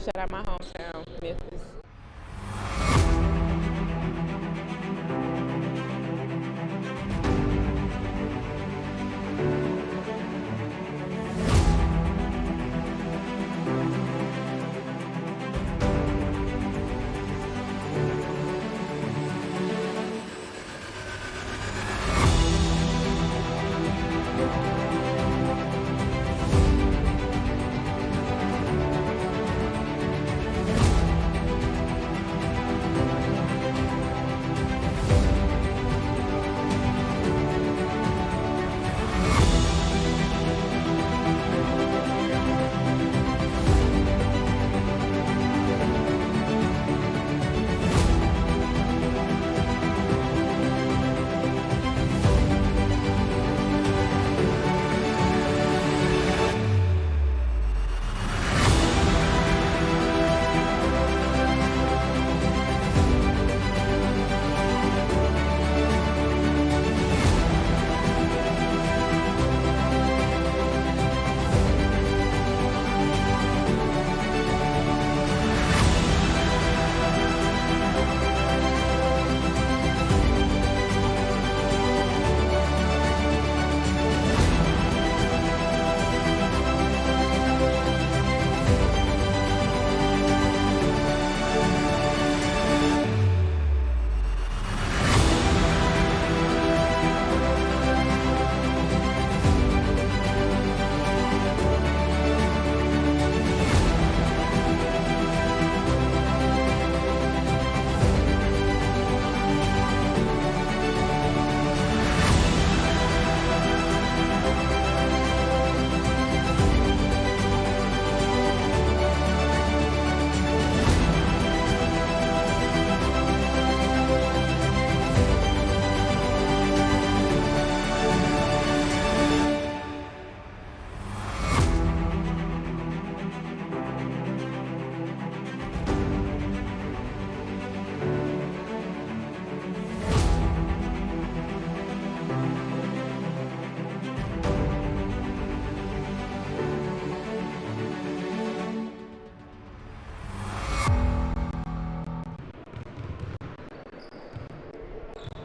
shout out my hometown, Memphis.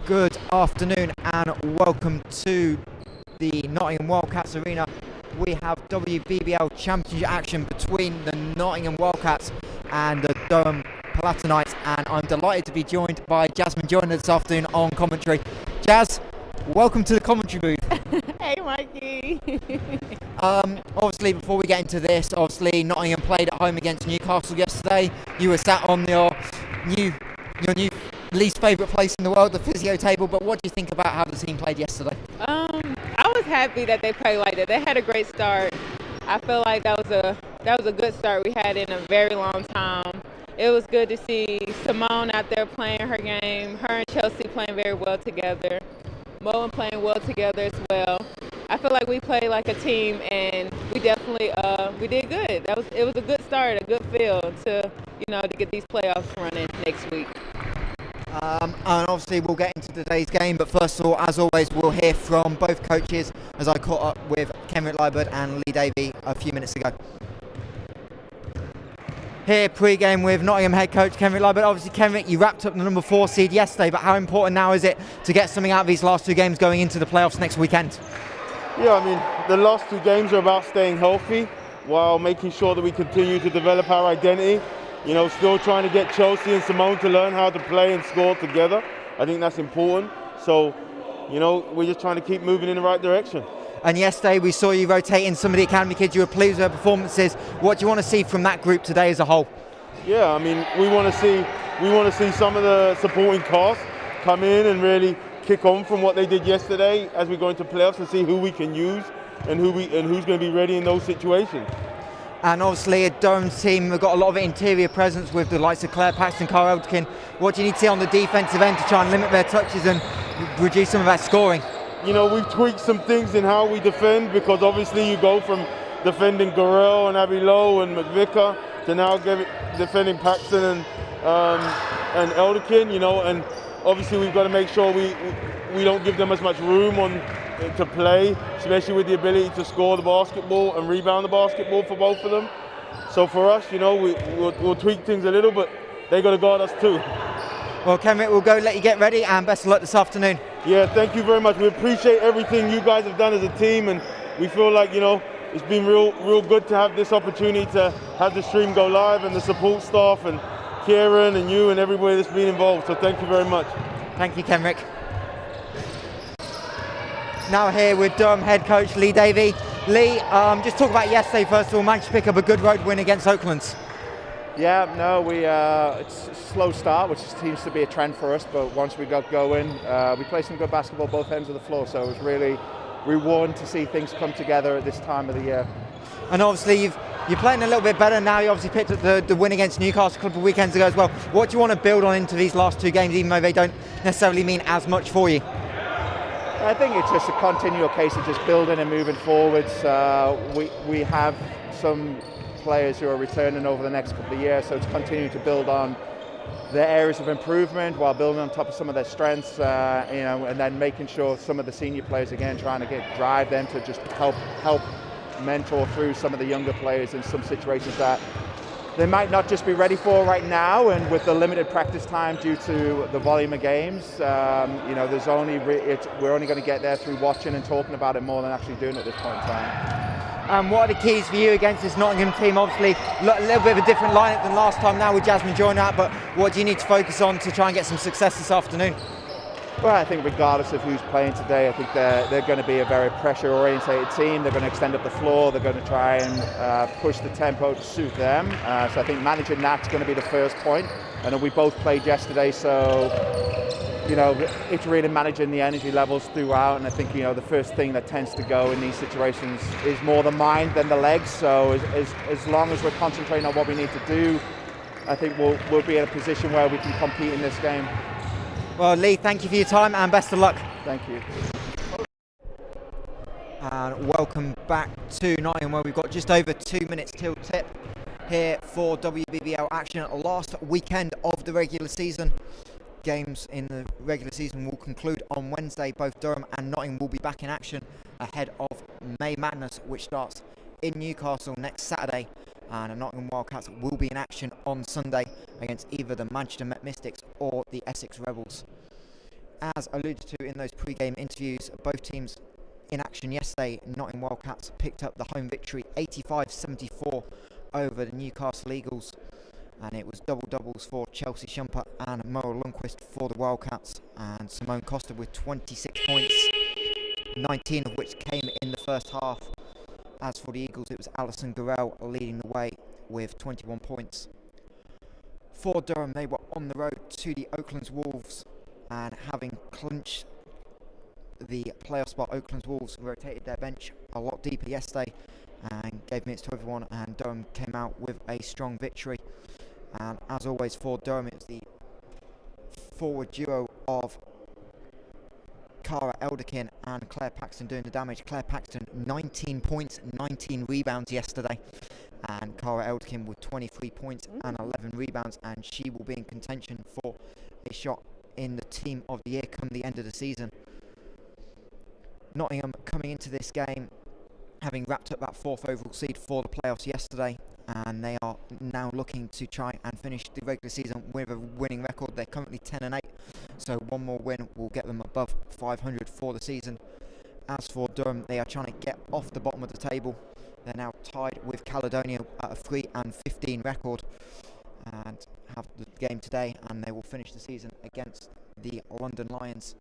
Good afternoon and welcome to the Nottingham Wildcats arena. We have WBBL championship action between the Nottingham Wildcats and the Durham Palatinates, and I'm delighted to be joined by Jasmine Joyner this afternoon on commentary. Jazz, welcome to the commentary booth. Hey, Mikey. Obviously, before we get into this, Nottingham played at home against Newcastle yesterday. You were sat on your new least favourite place in the world, the physio table, but what do you think about how the team played yesterday? I was happy that they played like that. They had a great start. I feel like that was a good start we had in a very long time. It was good to see Simone out there playing her game, her and Chelsea playing very well together, Moen playing well together as well. I feel like we played like a team, and we definitely we did good. It was a good start, a good feel to get these playoffs running next week. And obviously we'll get into today's game, but first of all, as always, we'll hear from both coaches as I caught up with Kenrick Liebert and Lee Davey a few minutes ago. Here pre-game with Nottingham head coach Kenrick Liebert. Obviously, Kenrick, you wrapped up the number 4 seed yesterday, but how important now is it to get something out of these last 2 games going into the playoffs next weekend? Yeah, I mean, the last 2 games are about staying healthy while making sure that we continue to develop our identity. Still trying to get Chelsea and Simone to learn how to play and score together. I think that's important. So, we're just trying to keep moving in the right direction. And yesterday we saw you rotating some of the academy kids. You were pleased with their performances. What do you want to see from that group today as a whole? Yeah, I mean, we want to see some of the supporting cast come in and really kick on from what they did yesterday as we go into playoffs, and see who we can use and who's going to be ready in those situations. And obviously a Durham's team have got a lot of interior presence with the likes of Claire Paxton, Cara Elderkin. What do you need to see on the defensive end to try and limit their touches and reduce some of that scoring? We've tweaked some things in how we defend, because obviously you go from defending Gorell and Abby Lowe and McVicker to now defending Paxton and Elderkin, and obviously we've got to make sure we don't give them as much room to play, especially with the ability to score the basketball and rebound the basketball for both of them. So for us, we'll tweak things a little, but they got to guard us too. Well, Kenrick, we'll go let you get ready, and best of luck this afternoon. Yeah, thank you very much. We appreciate everything you guys have done as a team, and we feel like, it's been real good to have this opportunity to have the stream go live, and the support staff and Kieran and you and everybody that's been involved. So thank you very much. Thank you, Kenrick. Now here with Durham head coach Lee Davey. Lee, just talk about yesterday first of all. Managed to pick up a good road win against Oakland. Yeah, no, it's a slow start, which seems to be a trend for us, but once we got going, we played some good basketball both ends of the floor, so it was really rewarding to see things come together at this time of the year. And obviously you're playing a little bit better now. You obviously picked up the win against Newcastle a couple of weekends ago as well. What do you want to build on into these last two games, even though they don't necessarily mean as much for you? I think it's just a continual case of just building and moving forwards. We have some players who are returning over the next couple of years, so it's continuing to build on their areas of improvement while building on top of some of their strengths, and then making sure some of the senior players, again, trying to drive them to just help mentor through some of the younger players in some situations that they might not just be ready for right now, and with the limited practice time due to the volume of games, we're only going to get there through watching and talking about it more than actually doing it at this point in time. What are the keys for you against this Nottingham team? Obviously, a little bit of a different lineup than last time now with Jasmine joining out, but what do you need to focus on to try and get some success this afternoon? Well, I think regardless of who's playing today, I think they're going to be a very pressure-orientated team. They're going to extend up the floor. They're going to try and push the tempo to suit them. So I think managing that's going to be the first point. I know we both played yesterday, so it's really managing the energy levels throughout. And I think the first thing that tends to go in these situations is more the mind than the legs. So as long as we're concentrating on what we need to do, I think we'll be in a position where we can compete in this game. Well, Lee, thank you for your time and best of luck. Thank you. And welcome back to Nottingham, where we've got just over 2 minutes till tip here for WBBL action. Last weekend of the regular season. Games in the regular season will conclude on Wednesday. Both Durham and Nottingham will be back in action ahead of May Madness, which starts in Newcastle next Saturday. And the Nottingham Wildcats will be in action on Sunday against either the Manchester Met Mystics or the Essex Rebels. As alluded to in those pre-game interviews, both teams in action yesterday. Nottingham Wildcats picked up the home victory 85-74 over the Newcastle Eagles, and it was double-doubles for Chelsea Shumpert and Merle Lundquist for the Wildcats, and Simone Costa with 26 points, 19 of which came in the first half. As for the Eagles, it was Alison Gurrell leading the way with 21 points. For Durham, they were on the road to the Oaklands Wolves, and having clinched the playoff spot, Oaklands Wolves rotated their bench a lot deeper yesterday and gave minutes to everyone, and Durham came out with a strong victory. And as always for Durham, it was the forward duo of Cara Elderkin and Claire Paxton doing the damage. Claire Paxton 19 points, 19 rebounds yesterday, and Cara Elderkin with 23 points and 11 rebounds, and she will be in contention for a shot in the team of the year come the end of the season. Nottingham coming into this game having wrapped up that 4th overall seed for the playoffs yesterday, and they are now looking to try and finish the regular season with a winning record. They're currently 10-8, so one more win will get them above 500 for the season. As for Durham, they are trying to get off the bottom of the table. They're now tied with Caledonia at a 3-15 record, and have the game today, and they will finish the season against the London Lions.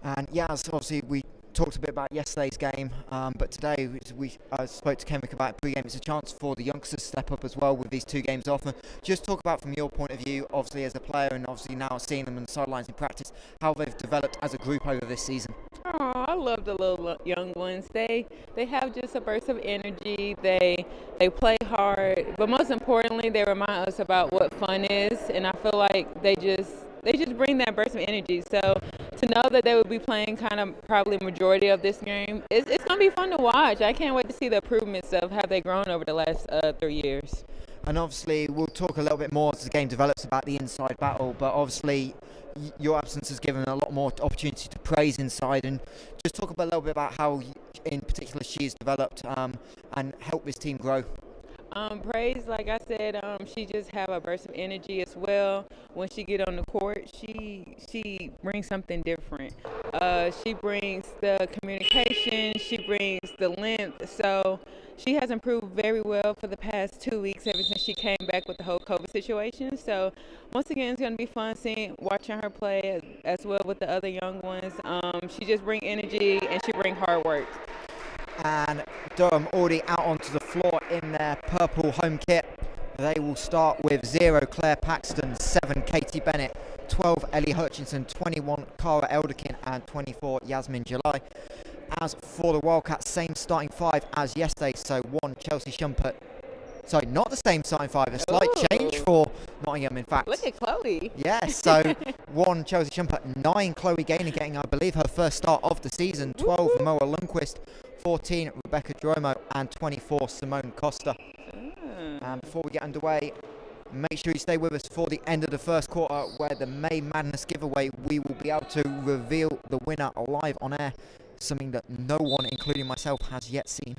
And yeah, as obviously we talked a bit about yesterday's game, but today we spoke to Kenrick about pre-game. It's a chance for the youngsters to step up as well with these 2 games off. And just talk about, from your point of view, obviously as a player, and obviously now seeing them on the sidelines in practice, how they've developed as a group over this season. Oh, I love the little young ones. They have just a burst of energy. They play hard, but most importantly, they remind us about what fun is. And I feel like they just bring that burst of energy. So to know that they will be playing kind of probably majority of this game, it's going to be fun to watch. I can't wait to see the improvements of how they've grown over the last 3 years. And obviously, we'll talk a little bit more as the game develops about the inside battle, but obviously, your absence has given a lot more opportunity to praise inside, and just talk a little bit about how, in particular, she's developed and helped this team grow. Praise, like I said, she just have a burst of energy as well. When she get on the court, she brings something different. She brings the communication, she brings the length. So she has improved very well for the past 2 weeks ever since she came back with the whole COVID situation. So once again, it's going to be fun watching her play as well with the other young ones. She just brings energy and she brings hard work. And Durham already out onto the floor in their purple home kit. They will start with 0 Claire Paxton, 7 Katie Bennett, 12 Ellie Hutchinson, 21 Cara Elderkin and 24 Yasmin July. As for the Wildcats, same starting 5 as yesterday, so 1 Chelsea Shumpert. Sorry, not the same starting 5, a slight change for Nottingham, in fact. Look at Chloe. Yes, so 1 Chelsea Shumpert, 9 Chloe Gaynor getting, I believe, her first start of the season, 12 Moa Lundqvist, 14 Rebecca Dromo and 24 Simone Costa. And before we get underway, make sure you stay with us for the end of the first quarter, where the May Madness giveaway, we will be able to reveal the winner live on air, something that no one, including myself, has yet seen.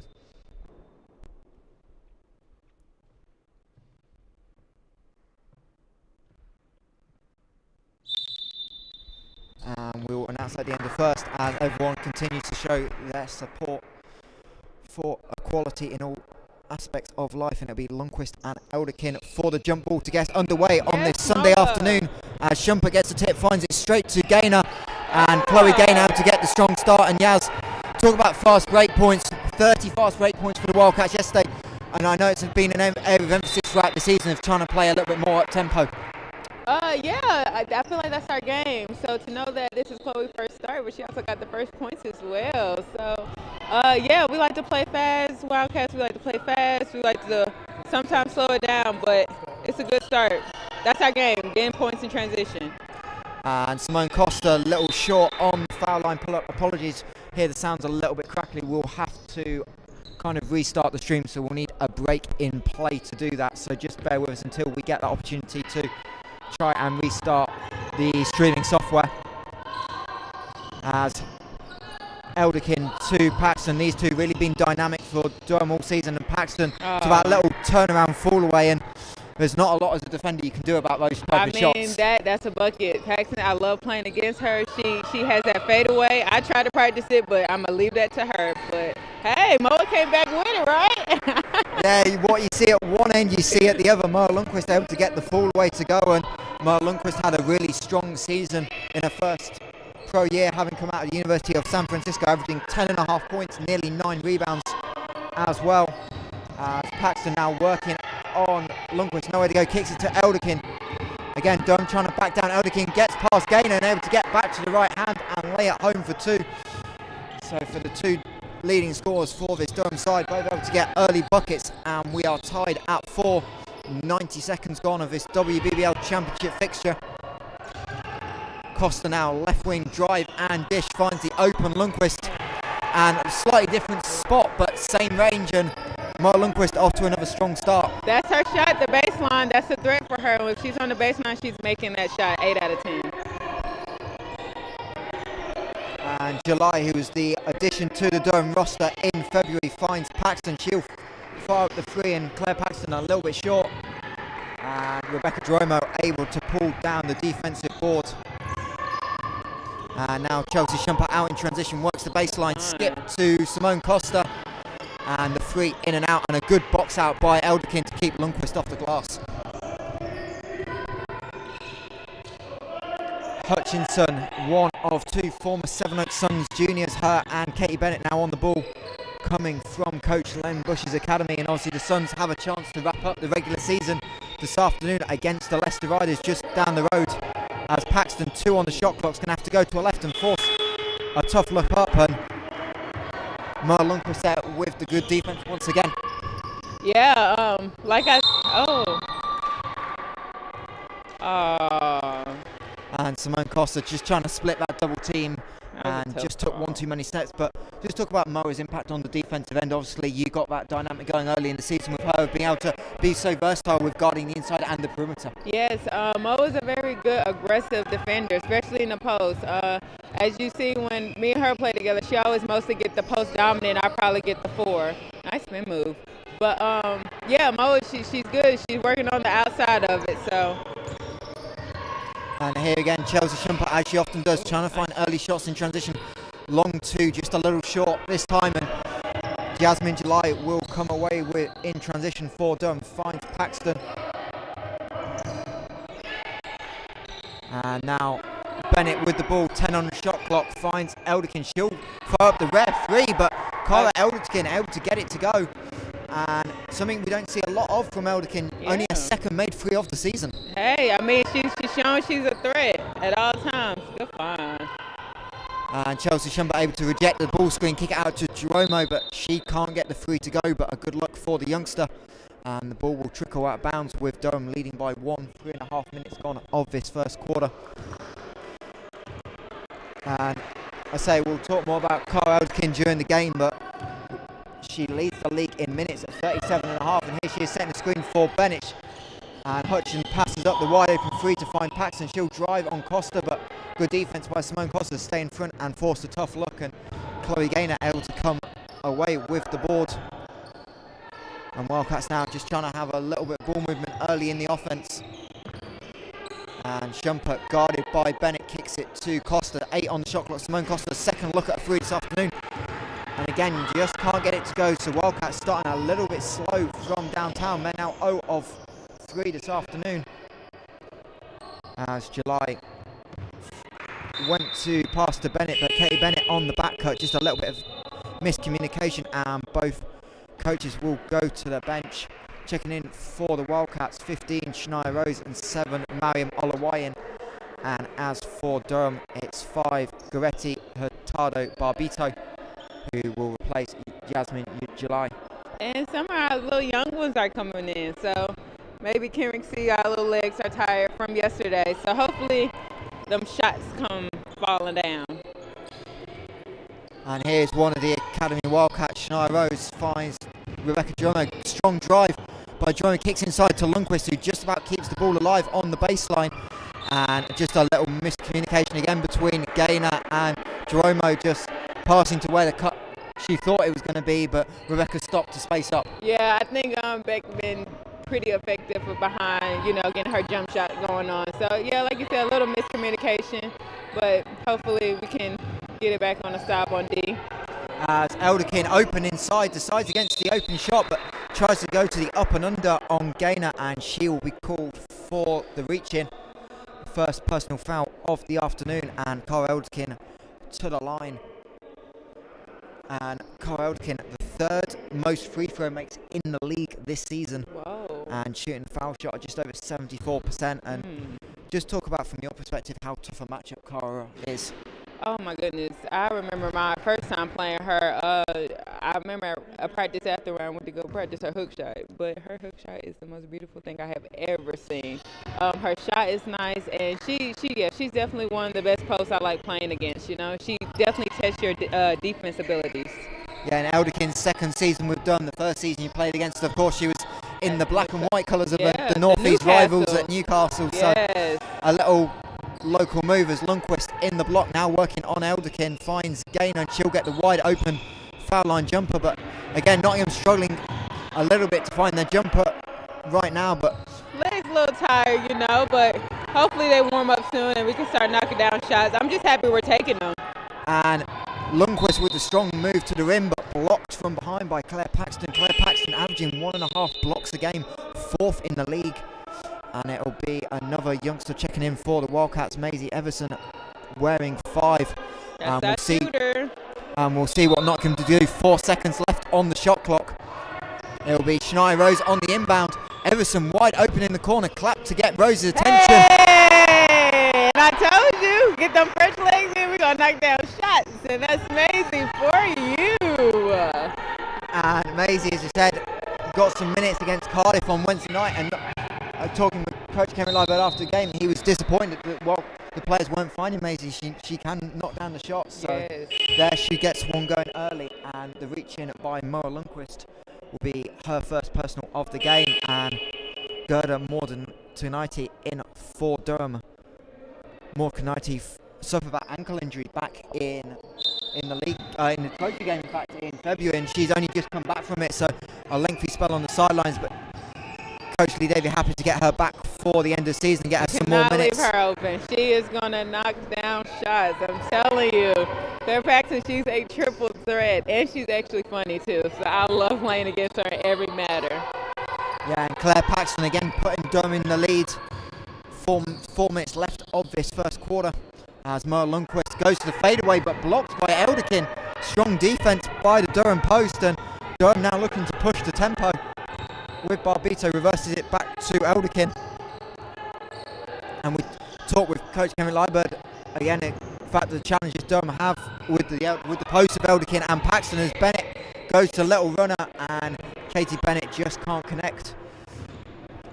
And we will announce at the end of first, as everyone continues to show their support for equality in all aspects of life, and it'll be Lundqvist and Elderkin for the jump ball to get underway on this Sunday afternoon, as Shumpert gets the tip, finds it straight to Gaynor, and Chloe Gaynor able to get the strong start. And Yaz, talk about fast break points, 30 fast break points for the Wildcats yesterday, and I know it's been an area of emphasis throughout the season of trying to play a little bit more up tempo. I feel like that's our game. So to know that this is Chloe's first start, but she also got the first points as well. So, we like to play fast. Wildcats, we like to play fast. We like to sometimes slow it down, but it's a good start. That's our game, getting points in transition. And Simone Costa, a little short on the foul line pull-up. Apologies, here the sound's a little bit crackly. We'll have to kind of restart the stream, so we'll need a break in play to do that. So just bear with us until we get that opportunity to try and restart the streaming software. As Elderkin to Paxton, these two really been dynamic for Durham all season, and Paxton to that little turnaround fall away, and there's not a lot as a defender you can do about those type of shots. That's a bucket. Paxton, I love playing against her. She has that fadeaway. I try to practice it, but I'm gonna leave that to her. But hey, Moa came back winning, right? Yeah, what you see at one end, you see at the other. Moa Lundqvist able to get the full way to go, and Moa Lundqvist had a really strong season in her first pro year, having come out of the University of San Francisco, averaging 10.5 points, nearly 9 rebounds as well. Paxton now working on Lundqvist, nowhere to go, kicks it to Elderkin. Again, Durham trying to back down. Elderkin gets past Gaynor and able to get back to the right hand and lay it home for 2. So for the 2 leading scorers for this Durham side, both able to get early buckets, and we are tied at 4. 90 seconds gone of this WBBL Championship fixture. Costa now left wing drive and dish, finds the open Lundqvist, and a slightly different spot but same range, and Moa Lundqvist off to another strong start. That's her shot, the baseline. That's a threat for her. If she's on the baseline, she's making that shot 8 out of 10. And July, who was the addition to the Durham roster in February, finds Paxton. She'll fire up the 3, and Claire Paxton a little bit short. And Rebecca Dromo able to pull down the defensive board. And now Chelsea Shumpert out in transition, works the baseline, skip to Simone Costa. And the 3 in and out, and a good box out by Elderkin to keep Lundqvist off the glass. Hutchinson, one of 2 former Seven Oaks Suns juniors, her and Katie Bennett now on the ball, coming from coach Len Bush's academy. And obviously the Suns have a chance to wrap up the regular season this afternoon against the Leicester Riders just down the road, as Paxton, 2 on the shot clock's going to have to go to a left and force a tough look up, and Moa Lundqvist there with the good defense once again. Yeah, And Simone Costa just trying to split that double team, and and just took one too many steps. But just talk about Moa's impact on the defensive end. Obviously, you got that dynamic going early in the season with her being able to be so versatile with guarding the inside and the perimeter. Yes, Mo is a very good aggressive defender, especially in the post. As you see, when me and her play together, she always mostly get the post dominant. I probably get the 4. Nice spin move. But yeah, Mo, she's good. She's working on the outside of it. So. And here again, Chelsea Shumpert, as she often does, trying to find early shots in transition. Long 2, just a little short this time, and Jasmine July will come away with in transition for Durham. Finds Paxton. And now Bennett with the ball, 10 on the shot clock, finds Elderkin. She'll throw up the rare 3, but Cara Elderkin able to get it to go. And something we don't see a lot of from Elderkin, only a second made 3 of the season. Hey, I mean, she's shown she's a threat at all times. Good find. And Chelsea Shumpert able to reject the ball screen, kick it out to Jeromo, but she can't get the 3 to go, but a good luck for the youngster. And the ball will trickle out of bounds with Durham leading by 1, 3.5 minutes gone of this first quarter. And I say we'll talk more about Cara Elderkin during the game, but she leads the league in minutes at 37.5, and here she is setting the screen for Bennett. And Hutchin passes up the wide open 3 to find Paxton. She'll drive on Costa, but good defense by Simone Costa to stay in front and force a tough look, and Chloe Gaynor able to come away with the board. And Wildcats now just trying to have a little bit of ball movement early in the offense. And Shumpert, guarded by Bennett, kicks it to Costa. 8 on the shot clock. Simone Costa, second look at a 3 this afternoon. And again, just can't get it to go. So Wildcats starting a little bit slow from downtown. They're now 0 of 3 this afternoon. As July went to pass to Bennett, but Katie Bennett on the back cut. Just a little bit of miscommunication, and both coaches will go to the bench. Checking in for the Wildcats, 15 Shania Rose and 7 Mariam Olawayan. And as for Durham, it's 5 Goretti Hurtado Barbito, who will replace Jasmine July. And some of our little young ones are coming in, so maybe Karen see our little legs are tired from yesterday. So hopefully them shots come falling down. And here's one of the Academy Wildcats. Shania Rose finds Rebecca Jeromo. Strong drive by Jeromo, kicks inside to Lundqvist, who just about keeps the ball alive on the baseline. And just a little miscommunication again between Gaynor and Jeromo, just passing to where the cut she thought it was going to be, but Rebecca stopped to space up. Yeah, I think Beck been pretty effective behind, getting her jump shot going on. So yeah, like you said, a little miscommunication, but hopefully we can get it back on the stop on D. As Elderkin open inside, decides against the open shot, but tries to go to the up and under on Gaynor, and she will be called for the reach in. First personal foul of the afternoon, and Cara Elderkin to the line. And Cara Elderkin, the 3rd most free throw makes in the league this season. Whoa. And shooting the foul shot at just over 74%. And just talk about, from your perspective, how tough a matchup Cara is. Oh my goodness, I remember my first time playing her. I remember a practice after I went to go practice her hook shot, but her hook shot is the most beautiful thing I have ever seen. Her shot is nice, and she's definitely one of the best posts I like playing against. She definitely tests your defense abilities. Yeah, and Elderkin's second season with Durham. The first season you played against, of course, she was in the black and white colours of the North East rivals at Newcastle. Yes. So a little local movers. Lundqvist in the block now, working on Elderkin, finds Gaynor, and she'll get the wide open foul line jumper. But again, Nottingham struggling a little bit to find their jumper right now. But legs a little tired, but hopefully they warm up soon and we can start knocking down shots. I'm just happy we're taking them. And Lundqvist with the strong move to the rim, but blocked from behind by Claire Paxton. Claire Paxton averaging 1.5 blocks a game, 4th in the league. And it'll be another youngster checking in for the Wildcats, Maisie Everson, wearing 5. That's shooter. And we'll see what Nottingham to do. 4 seconds left on the shot clock. It'll be Shania Rose on the inbound. Everson wide open in the corner. Clap to get Rose's attention. Hey! And I told you, get them French legs in, we're going to knock down shots. And that's Maisie for you. And Maisie, as you said, got some minutes against Cardiff on Wednesday night. And talking with Coach Cameron Live after the game, he was disappointed that the players weren't finding Maisie. She can knock down the shots. So Yes. there she gets one going early, and the reach in by Moa Lundqvist will be her first personal of the game, and Gerda Mordentunite in for Durham. Mordentunite suffered that ankle injury back in the league, in the trophy game, in fact, in February, and she's only just come back from it, so a lengthy spell on the sidelines, but Coach Lee Davey happy to get her back for the end of the season and get her some more Cannot minutes. leave her open. She is going to knock down shots. I'm telling you. Claire Paxton, she's a triple threat, and she's actually funny, too. So I love playing against her in every matter. Yeah, and Claire Paxton again putting Durham in the lead. 4 minutes left of this first quarter as Moa Lundqvist goes to the fadeaway, but blocked by Elderkin. Strong defense by the Durham post, and Durham now looking to push the tempo with Barbito, reverses it back to Elderkin. And we talked with Coach Kevin Liebert again. In fact, the challenges Durham have with the post of Elderkin and Paxton as Bennett goes to little runner, and Katie Bennett just can't connect.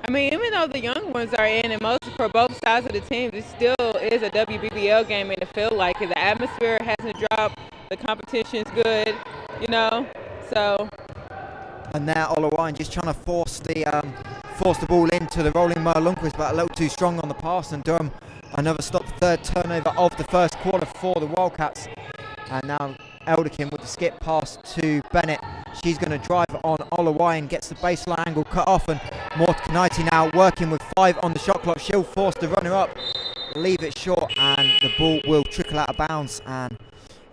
I mean, even though the young ones are in, and most for both sides of the team, it still is a WBBL game, and it feels like it. The atmosphere hasn't dropped. The competition's good, you know. So. And now Olawain just trying to force the ball into the rolling Moa Lundqvist, but a little too strong on the pass, and Durham another stop, third turnover of the first quarter for the Wildcats. And now Elderkin with the skip pass to Bennett. She's going to drive on Olawain, gets the baseline angle cut off, and Mordentunite now working with 5 on the shot clock. She'll force the runner up, leave it short, and the ball will trickle out of bounds. And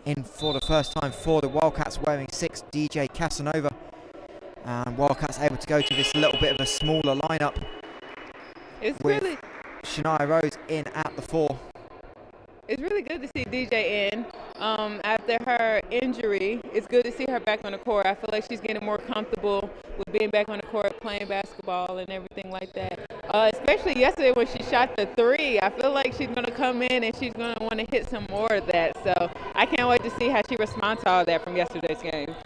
in for the first time for the Wildcats, wearing 6, DJ Casanova. And Wildcats able to go to this little bit of a smaller lineup. It's with really Shania Rose in at the 4. It's really good to see DJ in. After her injury, it's good to see her back on the court. I feel like she's getting more comfortable with being back on the court, playing basketball and everything like that. Especially yesterday when she shot the 3. I feel like she's going to come in and she's going to want to hit some more of that. So I can't wait to see how she responds to all that from yesterday's game.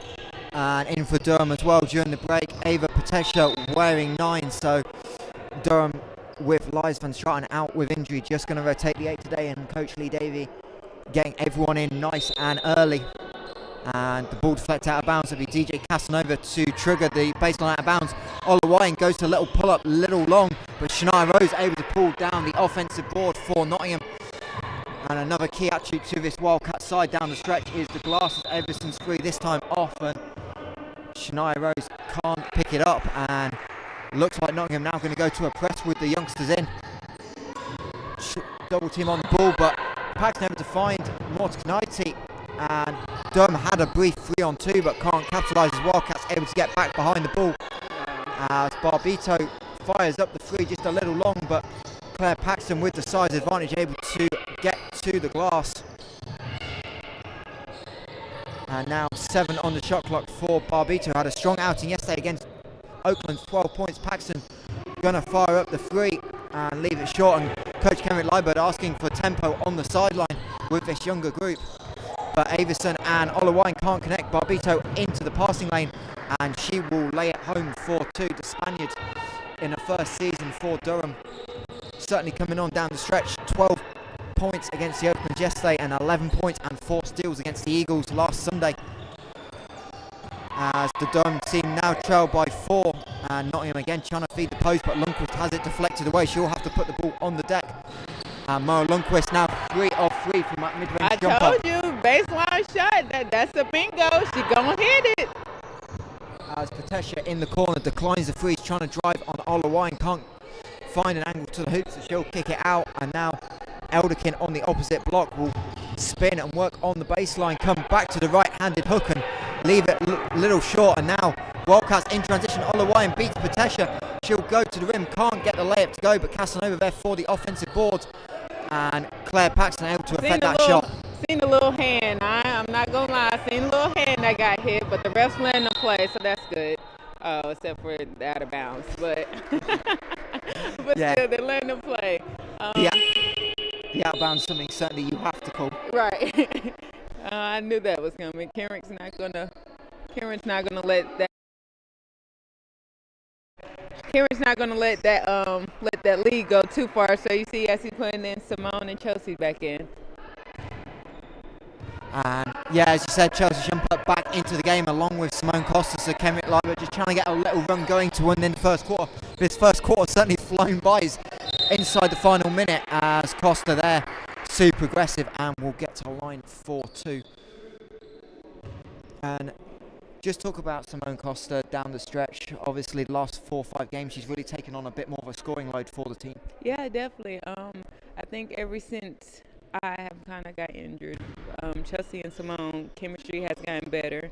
And in for Durham as well during the break, Ava Patesha wearing 9. So Durham with Liz van Straten out with injury, just going to rotate the 8 today, and Coach Lee Davey getting everyone in nice and early. And the ball deflected out of bounds. It'll be DJ Casanova to trigger the baseline out of bounds. Olawain goes to a little pull-up, little long, but Shania Rose able to pull down the offensive board for Nottingham. And another key attribute to this Wildcat side down the stretch is the glass of Everson's 3, this time off, and Shania Rose can't pick it up, and looks like Nottingham now going to go to a press with the youngsters in. Double team on the ball, but Paxton able to find Mordentunite, and Durham had a brief 3-on-2 but can't capitalise as Wildcats able to get back behind the ball. As Barbito fires up the 3 just a little long, but Claire Paxton with the size advantage able to get to the glass. And now 7 on the shot clock for Barbito. Had a strong outing yesterday against Oakland's 12 points. Paxton gonna fire up the 3 and leave it short, and Coach Kevin Liebert asking for tempo on the sideline with this younger group. But Avison and Olawain can't connect. Barbito into the passing lane, and she will lay it home for 2. The Spaniard in the first season for Durham, certainly coming on down the stretch. 12 points against the Oaklands yesterday, and 11 points and 4 steals against the Eagles last Sunday. As the Durham team now trail by 4, and Nottingham again trying to feed the post, but Lundqvist has it deflected away. She'll have to put the ball on the deck. And Moa Lundqvist now 3 of 3 from that mid-range jumper. I told you, baseline shot, that's a bingo. She gonna hit it. As Patesha in the corner declines the 3, trying to drive on Olawain, can't find an angle to the hoop, so she'll kick it out. And now Elderkin on the opposite block will spin and work on the baseline, come back to the right-handed hook and leave it a little short. And now Wildcats in transition. Olawain beats Patesha. She'll go to the rim, can't get the layup to go, but Casanova there for the offensive board. And Claire Paxton able to affect that shot. Seen the little hand. I'm not gonna lie, seen the little hand that got hit, but the refs letting them play, so that's good. Oh, except for the out of bounds, but Yeah. Still they're letting them play. The out of bounds something certainly you have to call. Right. I knew that was coming. Karen's not gonna let that. Cameron's not going to let that lead go too far. So you see, as he's putting in Simone and Chelsea back in. And yeah, as you said, Chelsea Shumpert back into the game along with Simone Costa. So Kenrick Leiber just trying to get a little run going to win in the first quarter. This first quarter certainly flown by inside the final minute as Costa there, super aggressive, and will get to the line 4-2. And just talk about Simone Costa down the stretch. Obviously, the last 4 or 5 games, she's really taken on a bit more of a scoring load for the team. Yeah, definitely. I think ever since I have kind of got injured, Chelsea and Simone chemistry has gotten better.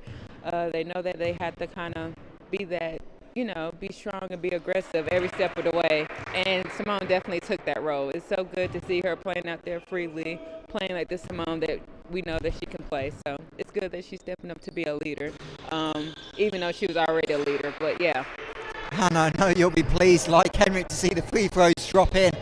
They know that they have to kind of be that, be strong and be aggressive every step of the way. And Simone definitely took that role. It's so good to see her playing out there freely, playing like the Simone that we know that she can play. So it's good that she's stepping up to be a leader, even though she was already a leader. But yeah. And I know you'll be pleased, like Henrik, to see the free throws drop in.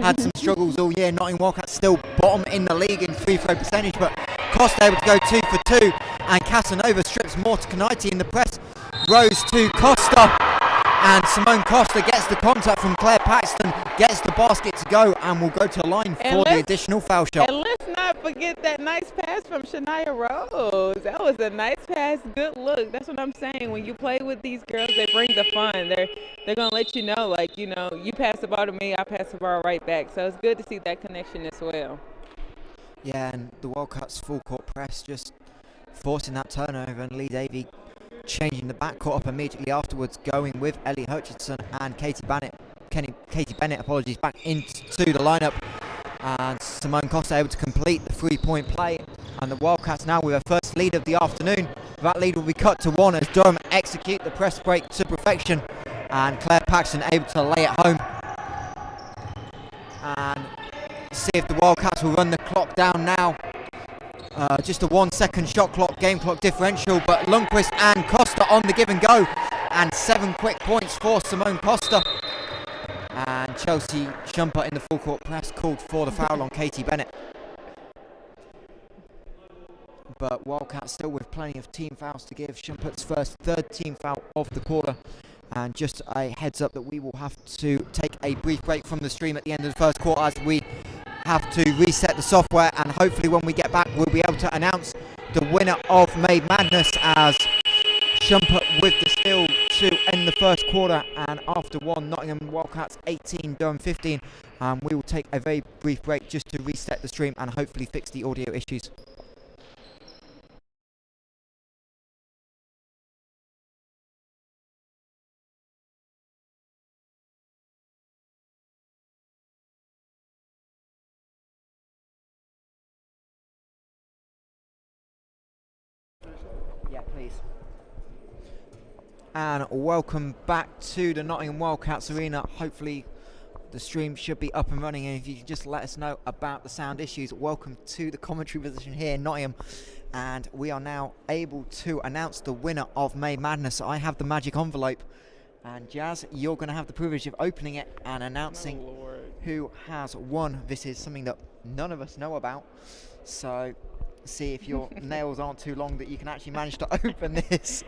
Had some struggles all year. Nottingham Wildcats still bottom in the league in free throw percentage, but Costa able to go 2 for 2, and Casanova strips more to Knighty in the press. Rose to Costa, and Simone Costa gets the contact from Claire Paxton, gets the basket to go, and will go to the line for the additional foul shot. And let's not forget that nice pass from Shania Rose. That was a nice pass, good look. That's what I'm saying. When you play with these girls, they bring the fun. They're going to let you know, like, you pass the ball to me, I pass the ball right back. So it's good to see that connection as well. Yeah, and the Wildcats full court press just forcing that turnover, and Lee Davey changing the backcourt up immediately afterwards, going with Ellie Hutchinson and Katie Bennett, back into the lineup. And Simone Costa able to complete the 3-point play, and the Wildcats now with their first lead of the afternoon. That lead will be cut to 1 as Durham execute the press break to perfection, and Claire Paxton able to lay it home. And see if the Wildcats will run the clock down now. Just a 1 second shot clock, game clock differential, but Lundqvist and Costa on the give and go, and 7 quick points for Simone Costa. And Chelsea Shumpert in the full court press called for the foul on Katie Bennett. But Wildcats still with plenty of team fouls to give. Shumpert's third team foul of the quarter. And just a heads up that we will have to take a brief break from the stream at the end of the first quarter as we have to reset the software, and hopefully when we get back we'll be able to announce the winner of Made Madness as Shumpert with the steal to end the first quarter, and after 1, Nottingham Wildcats 18, Durham 15. We will take a very brief break just to reset the stream and hopefully fix the audio issues. Yeah, please. And welcome back to the Nottingham Wildcats Arena. Hopefully the stream should be up and running, and if you can just let us know about the sound issues. Welcome to the commentary position here in Nottingham, and we are now able to announce the winner of May Madness. I have the magic envelope, and Jazz, you're going to have the privilege of opening it and announcing who has won. This is something that none of us know about, so see if your nails aren't too long that you can actually manage to open this.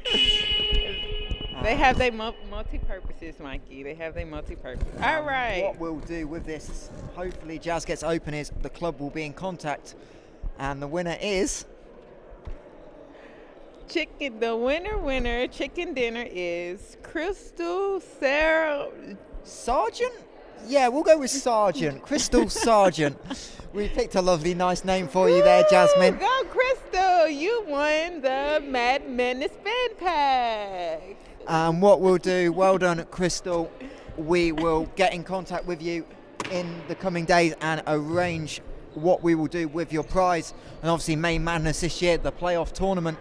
They have their multi-purposes, Mikey. They have their multi-purpose. All right. What we'll do with this, hopefully Jazz gets open, is the club will be in contact, and the winner is The winner chicken dinner is Crystal Sarah Sargent. Yeah, we'll go with Sargent. Crystal Sargent. We picked a lovely, nice name for you there, Jasmine. Go, Crystal! You won the Mad Madness fan pack. And what we'll do, well done, Crystal. We will get in contact with you in the coming days and arrange what we will do with your prize. And obviously, May Madness this year, the playoff tournament.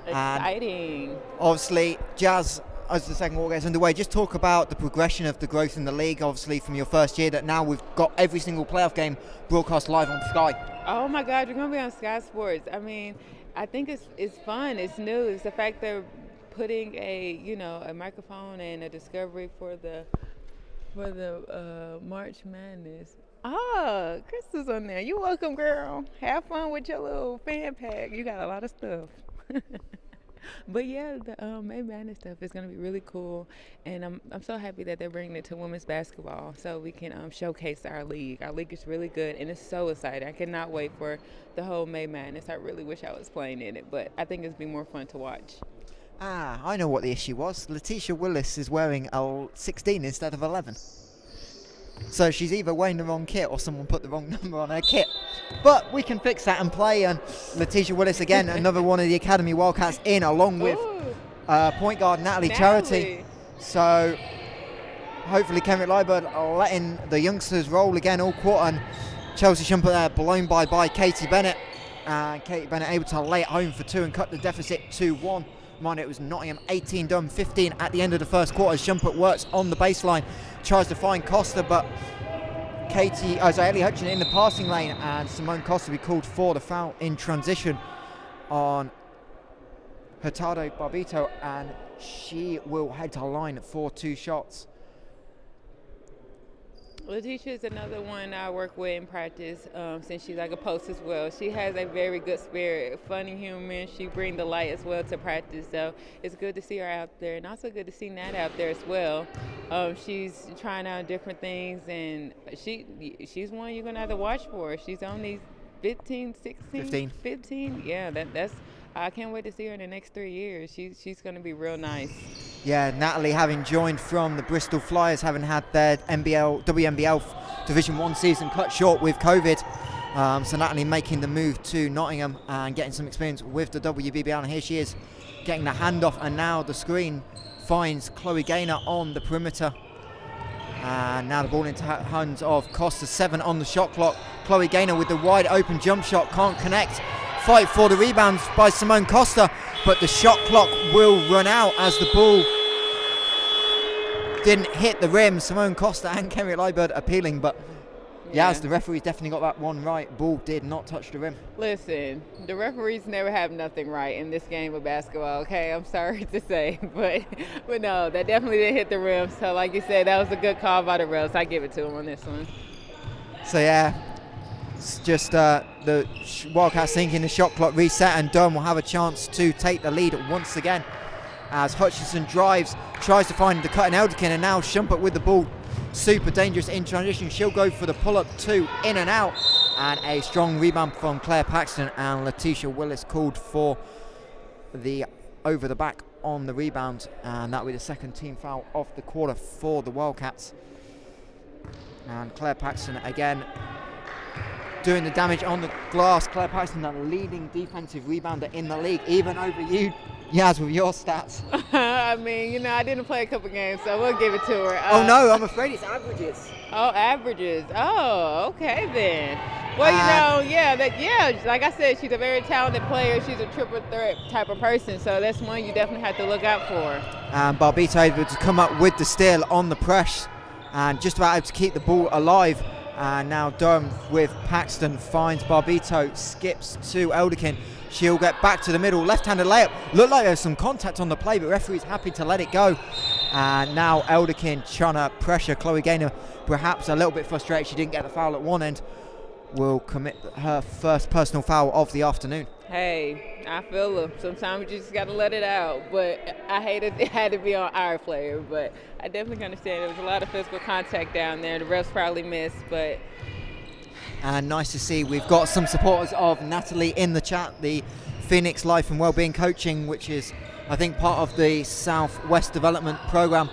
Exciting. And obviously, Jazz, as the second quarter gets underway, just talk about the progression of the growth in the league, obviously from your first year, that now we've got every single playoff game broadcast live on Sky. Oh my God, you're going to be on Sky Sports. I mean, I think it's fun, it's new. It's the fact they're putting a microphone and a discovery for the March Madness. Oh, Crystal's on there. You're welcome, girl. Have fun with your little fan pack. You got a lot of stuff. But yeah, the May Madness stuff is going to be really cool, and I'm so happy that they're bringing it to women's basketball so we can showcase our league. Our league is really good, and it's so exciting. I cannot wait for the whole May Madness. I really wish I was playing in it, but I think it's be more fun to watch. I know what the issue was. Letitia Willis is wearing a 16 instead of 11. So she's either wearing the wrong kit or someone put the wrong number on her kit. But we can fix that and play. And Letitia Willis, again, another one of the Academy Wildcats in, along with point guard Natalie Charity. So hopefully Kenrick Liebert are letting the youngsters roll again all quarter. And Chelsea Shumpert there blown by Katie Bennett. And Katie Bennett able to lay it home for 2 and cut the deficit to 1. Mind it was Nottingham 18, Durham 15 at the end of the first quarter. Shumpert works on the baseline, tries to find Costa, but Ellie Hutchinson in the passing lane, and Simone Costa will be called for the foul in transition on Hurtado Barbito, and she will head to the line for 2 shots. Letitia is another one I work with in practice since she's like a post as well. She has a very good spirit, funny human. She brings the light as well to practice, so it's good to see her out there, and also good to see Nat out there as well. She's trying out different things, and she's one you're going to have to watch for. She's on these 15. Yeah, that's I can't wait to see her in the next 3 years. She's going to be real nice. Yeah, Natalie having joined from the Bristol Flyers, having had their WBBL Division 1 season cut short with COVID. So Natalie making the move to Nottingham and getting some experience with the WBBL. And here she is getting the handoff, and now the screen finds Chloe Gaynor on the perimeter. And now the ball into hands of Costa, 7 on the shot clock. Chloe Gaynor with the wide open jump shot, can't connect. Fight for the rebounds by Simone Costa, but the shot clock will run out as the ball didn't hit the rim. Simone Costa and Kenrick Liebert appealing, but yes, the referees definitely got that one right. Ball did not touch the rim. Listen, the referees never have nothing right in this game of basketball, okay? I'm sorry to say, but no, that definitely didn't hit the rim. So like you said, that was a good call by the refs. I give it to them on this one. So yeah, it's just the Wildcats thinking the shot clock reset, and Durham will have a chance to take the lead once again as Hutchinson drives, tries to find the cutting Elderkin, and now Shumpert with the ball. Super dangerous in transition. She'll go for the pull-up 2, in and out, and a strong rebound from Claire Paxton, and Letitia Willis called for the over the back on the rebound, and that will be the second team foul of the quarter for the Wildcats. And Claire Paxton again doing the damage on the glass. Claire Paxton, the leading defensive rebounder in the league, even over you, Yaz, with your stats. I mean, I didn't play a couple games, so we'll give it to her. Oh no, I'm afraid it's averages. Oh, averages. Oh, okay then. Well, like I said, she's a very talented player. She's a triple threat type of person, so that's one you definitely have to look out for. And Barbito able to come up with the steal on the press, and just about able to keep the ball alive. And now Durham with Paxton finds Barbito, skips to Elderkin. She'll get back to the middle, left-handed layup. Looked like there's some contact on the play, but referee's happy to let it go. And now Elderkin trying to pressure Chloe Gaynor, perhaps a little bit frustrated she didn't get the foul at one end, will commit her first personal foul of the afternoon. Hey, I feel her. Sometimes you just got to let it out. But I hated it had to be on our player. But I definitely understand there was a lot of physical contact down there. The refs probably missed, but... And nice to see we've got some supporters of Natalie in the chat, the Phoenix Life and Wellbeing Coaching, which is, I think, part of the Southwest Development Programme,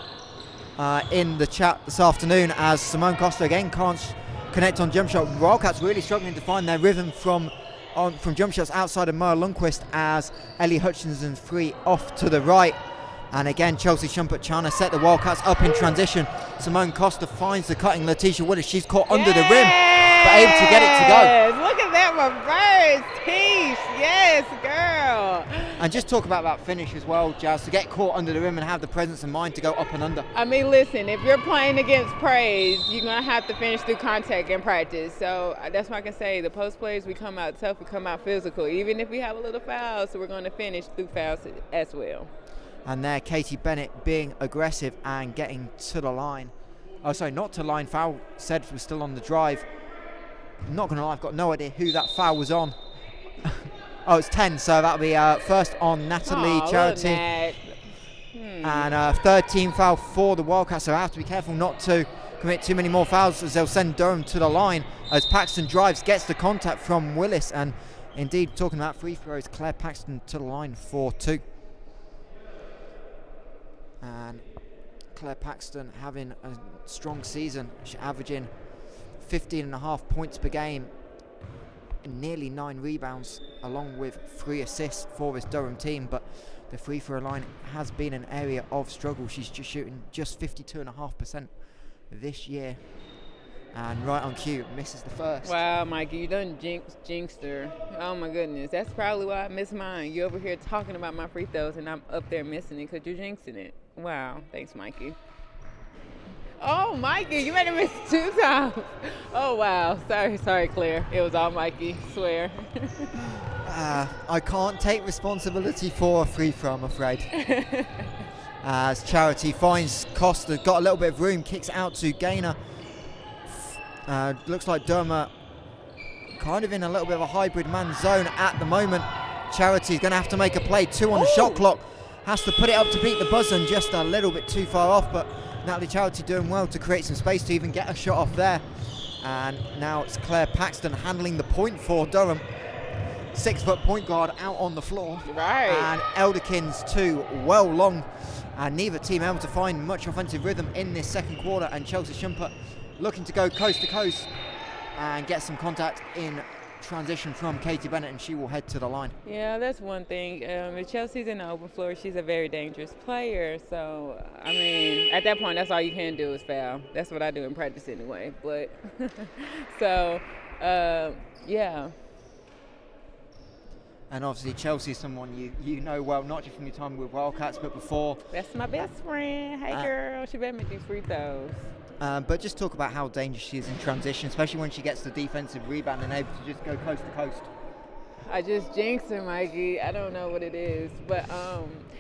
in the chat this afternoon, as Simone Costa again can't connect on jump shot. Wildcats really struggling to find their rhythm from jump shots outside of Moa Lundqvist, as Ellie Hutchinson's free off to the right. And again, Chelsea Shumpert trying to set the Wildcats up in transition. Simone Costa finds the cutting Letitia Willis. She's caught under the rim, but able to get it to go. Look at that reverse piece. Yes, girl. And just talk about that finish as well, Jazz, to get caught under the rim and have the presence of mind to go up and under. I mean, listen, if you're playing against praise, you're going to have to finish through contact in practice. So that's what I can say. The post plays, we come out tough, we come out physical. Even if we have a little foul, so we're going to finish through fouls as well. And there, Katie Bennett being aggressive and getting to the line. Oh, sorry, not to line. Foul said was still on the drive. I'm not going to lie, I've got no idea who that foul was on. Oh, it's 10, so that'll be first on Natalie Charity. And third team foul for the Wildcats, so I have to be careful not to commit too many more fouls as they'll send Durham to the line as Paxton drives, gets the contact from Willis, and indeed, talking about free throws, Claire Paxton to the line for 2. And Claire Paxton having a strong season. She's averaging 15.5 points per game, nearly 9 rebounds, along with 3 assists for this Durham team. But the free throw line has been an area of struggle. She's just shooting just 52.5% this year. And right on cue, misses the first. Wow, Mikey, you done jinxed her. Oh my goodness, that's probably why I missed mine. You over here talking about my free throws and I'm up there missing it because you're jinxing it. Wow, thanks, Mikey. Oh, Mikey, you made it miss 2 times. Oh, wow. Sorry, Claire. It was all Mikey, swear. I can't take responsibility for a free throw, I'm afraid. As Charity finds Costa, got a little bit of room, kicks out to Gaynor. Looks like Durham are kind of in a little bit of a hybrid man zone at the moment. Charity's going to have to make a play. 2 on the shot clock. Has to put it up to beat the buzzer and just a little bit too far off, but Natalie Charity doing well to create some space to even get a shot off there. And now it's Claire Paxton handling the point for Durham. 6-foot point guard out on the floor. Right. And Elderkins too, well long. And neither team able to find much offensive rhythm in this second quarter. And Chelsea Shumpert looking to go coast to coast and get some contact in transition from Katie Bennett, and she will head to the line. Yeah, that's one thing. If Chelsea's in the open floor, she's a very dangerous player. So, I mean, at that point, that's all you can do is foul. That's what I do in practice anyway. But, so, yeah. And obviously Chelsea is someone you know well, not just from your time with Wildcats, but before. That's my best friend. Hey, girl. She better make these free throws. But just talk about how dangerous she is in transition, especially when she gets the defensive rebound and able to just go coast to coast. I just jinxed her, Mikey. I don't know what it is. But,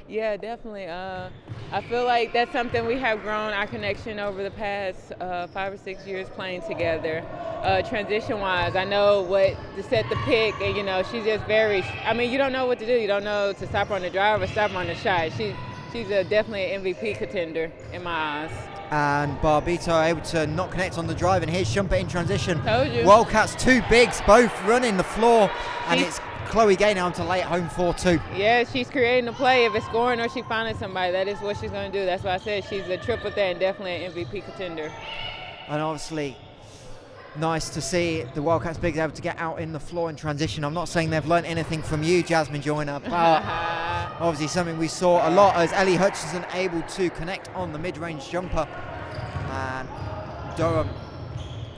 yeah, definitely. I feel like that's something we have grown our connection over the past 5 or 6 years playing together. Transition-wise, I know what to set the pick, and, you know, she's just very – I mean, you don't know what to do. You don't know to stop her on the drive or stop her on the shot. She's definitely an MVP contender in my eyes. And Barbito are able to not connect on the drive, and here's Shumpert in transition. Told you. Wildcats 2 bigs, both running the floor, and it's Chloe Gaynor on to lay it home for 2. Yeah, she's creating a play. If it's scoring or she finding somebody, that is what she's going to do. That's why I said she's a triple threat and definitely an MVP contender. And obviously, nice to see the Wildcats bigs able to get out in the floor in transition. I'm not saying they've learned anything from you, Jasmine Joyner, but obviously something we saw a lot as Ellie Hutchinson able to connect on the mid-range jumper. And Durham.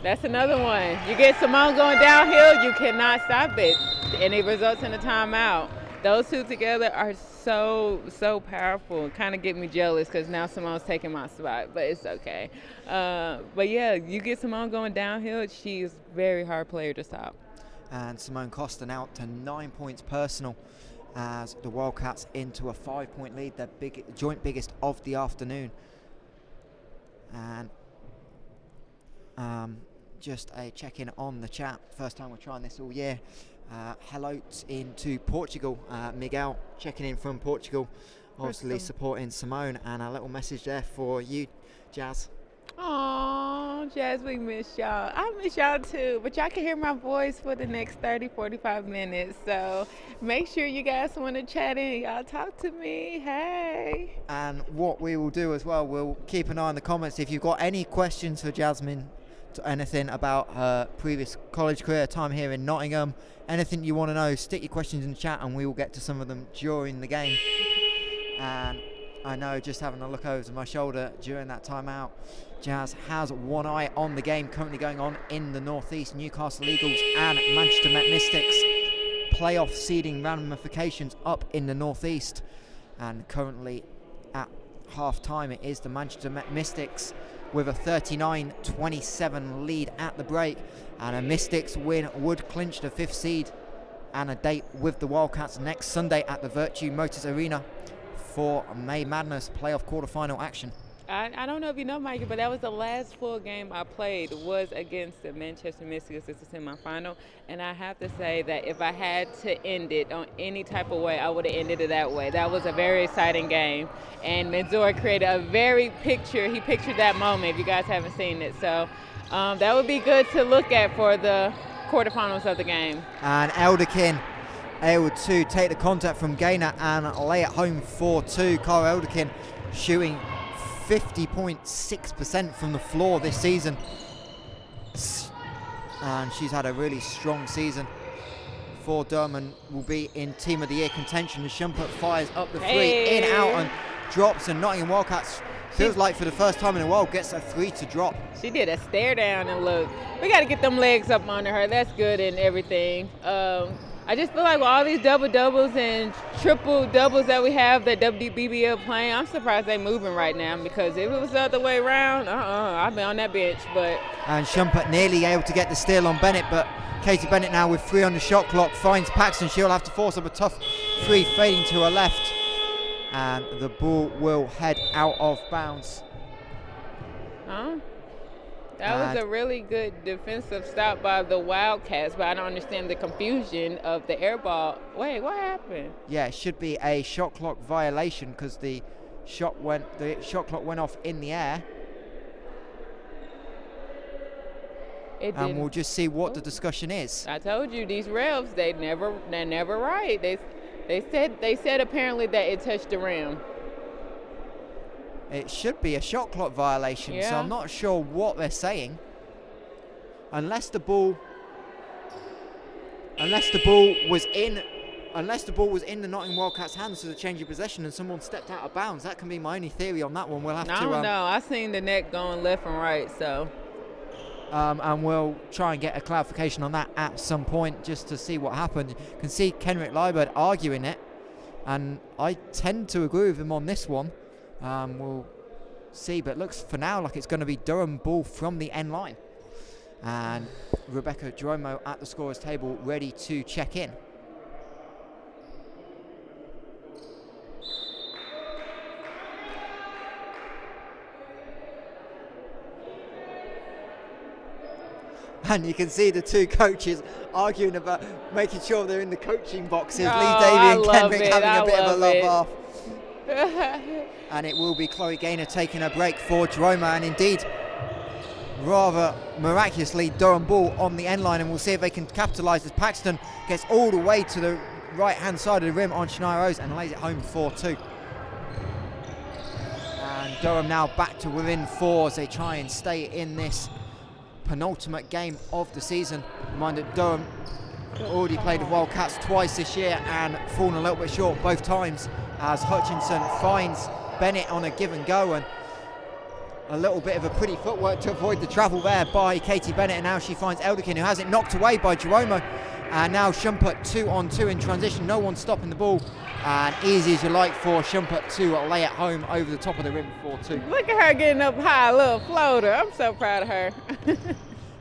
That's another one. You get Simone going downhill, you cannot stop it. And it results in a timeout. Those two together are so powerful. Kind of get me jealous because now Simone's taking my spot, but it's okay. But yeah, you get Simone going downhill, she's a very hard player to stop. And Simone Costa now up to 9 points personal as the Wildcats into a 5-point lead, their joint biggest of the afternoon. And just a check-in on the chat. First time we're trying this all year. Hello into Portugal. Miguel checking in from Portugal, obviously supporting Simone, and a little message there for you, Jazz. Oh, Jazz, we miss y'all. I miss y'all too, but y'all can hear my voice for the next 30-45 minutes. So make sure you guys want to chat in. Y'all talk to me. Hey. And what we will do as well, we'll keep an eye on the comments. If you've got any questions for Jasmine, anything about her previous college career, time here in Nottingham, anything you want to know, stick your questions in the chat and we will get to some of them during the game. And I know, just having a look over my shoulder during that timeout, Jazz has one eye on the game currently going on in the Northeast. Newcastle Eagles and Manchester Met Mystics. Playoff seeding ramifications up in the Northeast. And currently at half-time, it is the Manchester Met Mystics with a 39-27 lead at the break. And a Mystics win would clinch the 5th seed and a date with the Wildcats next Sunday at the Virtue Motors Arena for May Madness playoff quarterfinal action. I don't know if you know, Mikey, but that was the last full game I played was against the Manchester Mystics. This is semifinal, and I have to say that if I had to end it on any type of way, I would have ended it that way. That was a very exciting game, and Menzor created a he pictured that moment if you guys haven't seen it. So that would be good to look at for the quarterfinals of the game. And Elderkin able to take the contact from Gaynor and lay it home 4-2. Cara Elderkin shooting 50.6% from the floor this season, and she's had a really strong season for Durham and will be in Team of the Year contention. As Shumpert fires up the three, in, out, and drops, and Nottingham Wildcats feels like for the first time in a while gets a three to drop. She did a stare down and look. We got to get them legs up under her. That's good and everything. I just feel like with all these double-doubles and triple-doubles that we have that WBBL playing, I'm surprised they're moving right now, because if it was the other way around, I'd be on that bench. And Shumpert nearly able to get the steal on Bennett, but Katie Bennett now with 3 on the shot clock finds Paxton. She'll have to force up a tough three fading to her left, and the ball will head out of bounds. That was a really good defensive stop by the Wildcats, but I don't understand the confusion of the air ball. Wait, what happened? Yeah, it should be a shot clock violation because the shot clock went off in the air. And we'll just see what the discussion is. I told you, these refs, they're never right. They said apparently that it touched the rim. It should be a shot clock violation, so I'm not sure what they're saying. Unless the ball was in the Nottingham Wildcats' hands to the change of possession and someone stepped out of bounds. That can be my only theory on that one. We'll have to. I don't know. I seen the net going left and right, so. And we'll try and get a clarification on that at some point just to see what happened. You can see Kenrick Liebert arguing it, and I tend to agree with him on this one. We'll see, but it looks for now like it's going to be Durham ball from the end line. And Rebecca Dromo at the scorer's table ready to check in. And you can see the two coaches arguing about making sure they're in the coaching boxes. Lee Davey and Kenrick having a bit of a love laugh. And it will be Chloe Gaynor taking a break for Droma, and indeed, rather miraculously, Durham ball on the end line, and we'll see if they can capitalise as Paxton gets all the way to the right-hand side of the rim on Shania Rose and lays it home 4-2. And Durham now back to within 4 as they try and stay in this penultimate game of the season. Reminder, Durham already played the Wildcats twice this year and fallen a little bit short both times, as Hutchinson finds Bennett on a give and go, and a little bit of a pretty footwork to avoid the travel there by Katie Bennett, and now she finds Elderkin, who has it knocked away by Jeromo, and now Shumpert 2-on-2 in transition. No one stopping the ball, and easy as you like for Shumpert to lay it home over the top of the rim 4-2. Look at her getting up high, a little floater. I'm so proud of her.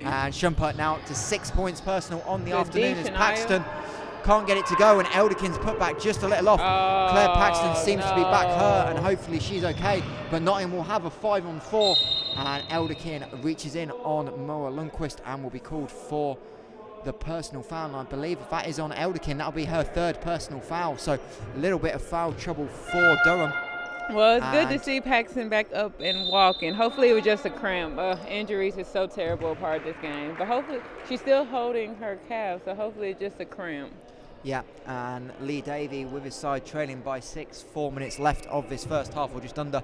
And Shumpert now up to 6 points personal on the afternoon as Paxton can't get it to go, and Elderkin's put back just a little off. Claire Paxton seems to be back hurt, and hopefully she's okay, but Nottingham will have a 5-on-4, and Elderkin reaches in on Moa Lundqvist and will be called for the personal foul. And I believe if that is on Elderkin, that'll be her third personal foul, so a little bit of foul trouble for Durham. Well, it's good to see Paxton back up and walking. Hopefully it was just a cramp. Injuries is so terrible a part of this game, but hopefully she's still holding her calf, so hopefully it's just a cramp. Yeah, and Lee Davey with his side trailing by 6, 4 minutes left of this first half, or just under,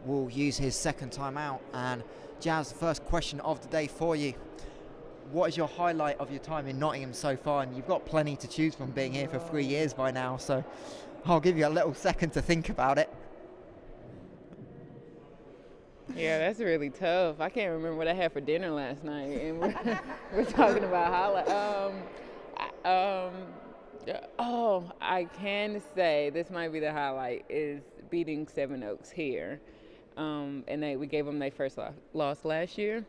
will use his second timeout. And Jazz, the first question of the day for you. What is your highlight of your time in Nottingham so far? And you've got plenty to choose from, being here for 3 years by now, so I'll give you a little second to think about it. Yeah, that's really tough. I can't remember what I had for dinner last night, and we're talking about highlight. I can say this might be the highlight, is beating Seven Oaks here, and we gave them their first loss last year.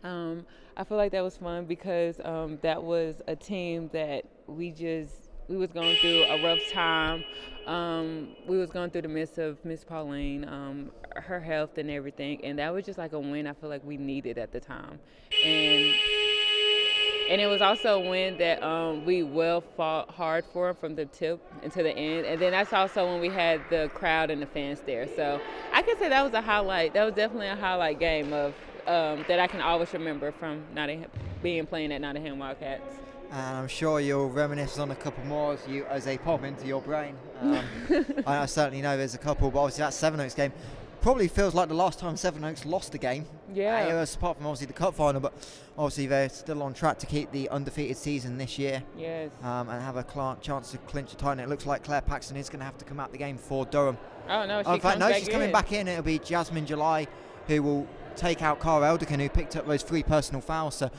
I feel like that was fun because that was a team that we just we was going through a rough time. We was going through the midst of Miss Pauline, her health and everything, and that was just like a win I feel like we needed at the time. And it was also a win that we well fought hard for from the tip into the end. And then that's also when we had the crowd and the fans there. So I can say that was a highlight. That was definitely a highlight game of that I can always remember from playing at Nottingham Wildcats. And I'm sure you'll reminisce on a couple more as they pop into your brain. I certainly know there's a couple, but obviously that Sevenoaks game probably feels like the last time Sevenoaks lost a game. Yeah. It was apart from obviously the cup final, but obviously they're still on track to keep the undefeated season this year. Yes. And have a chance to clinch the title. It looks like Claire Paxton is going to have to come out the game for Durham. Oh no, she's coming back in. It'll be Jasmine July who will take out Cara Elderkin, who picked up those 3 personal fouls. So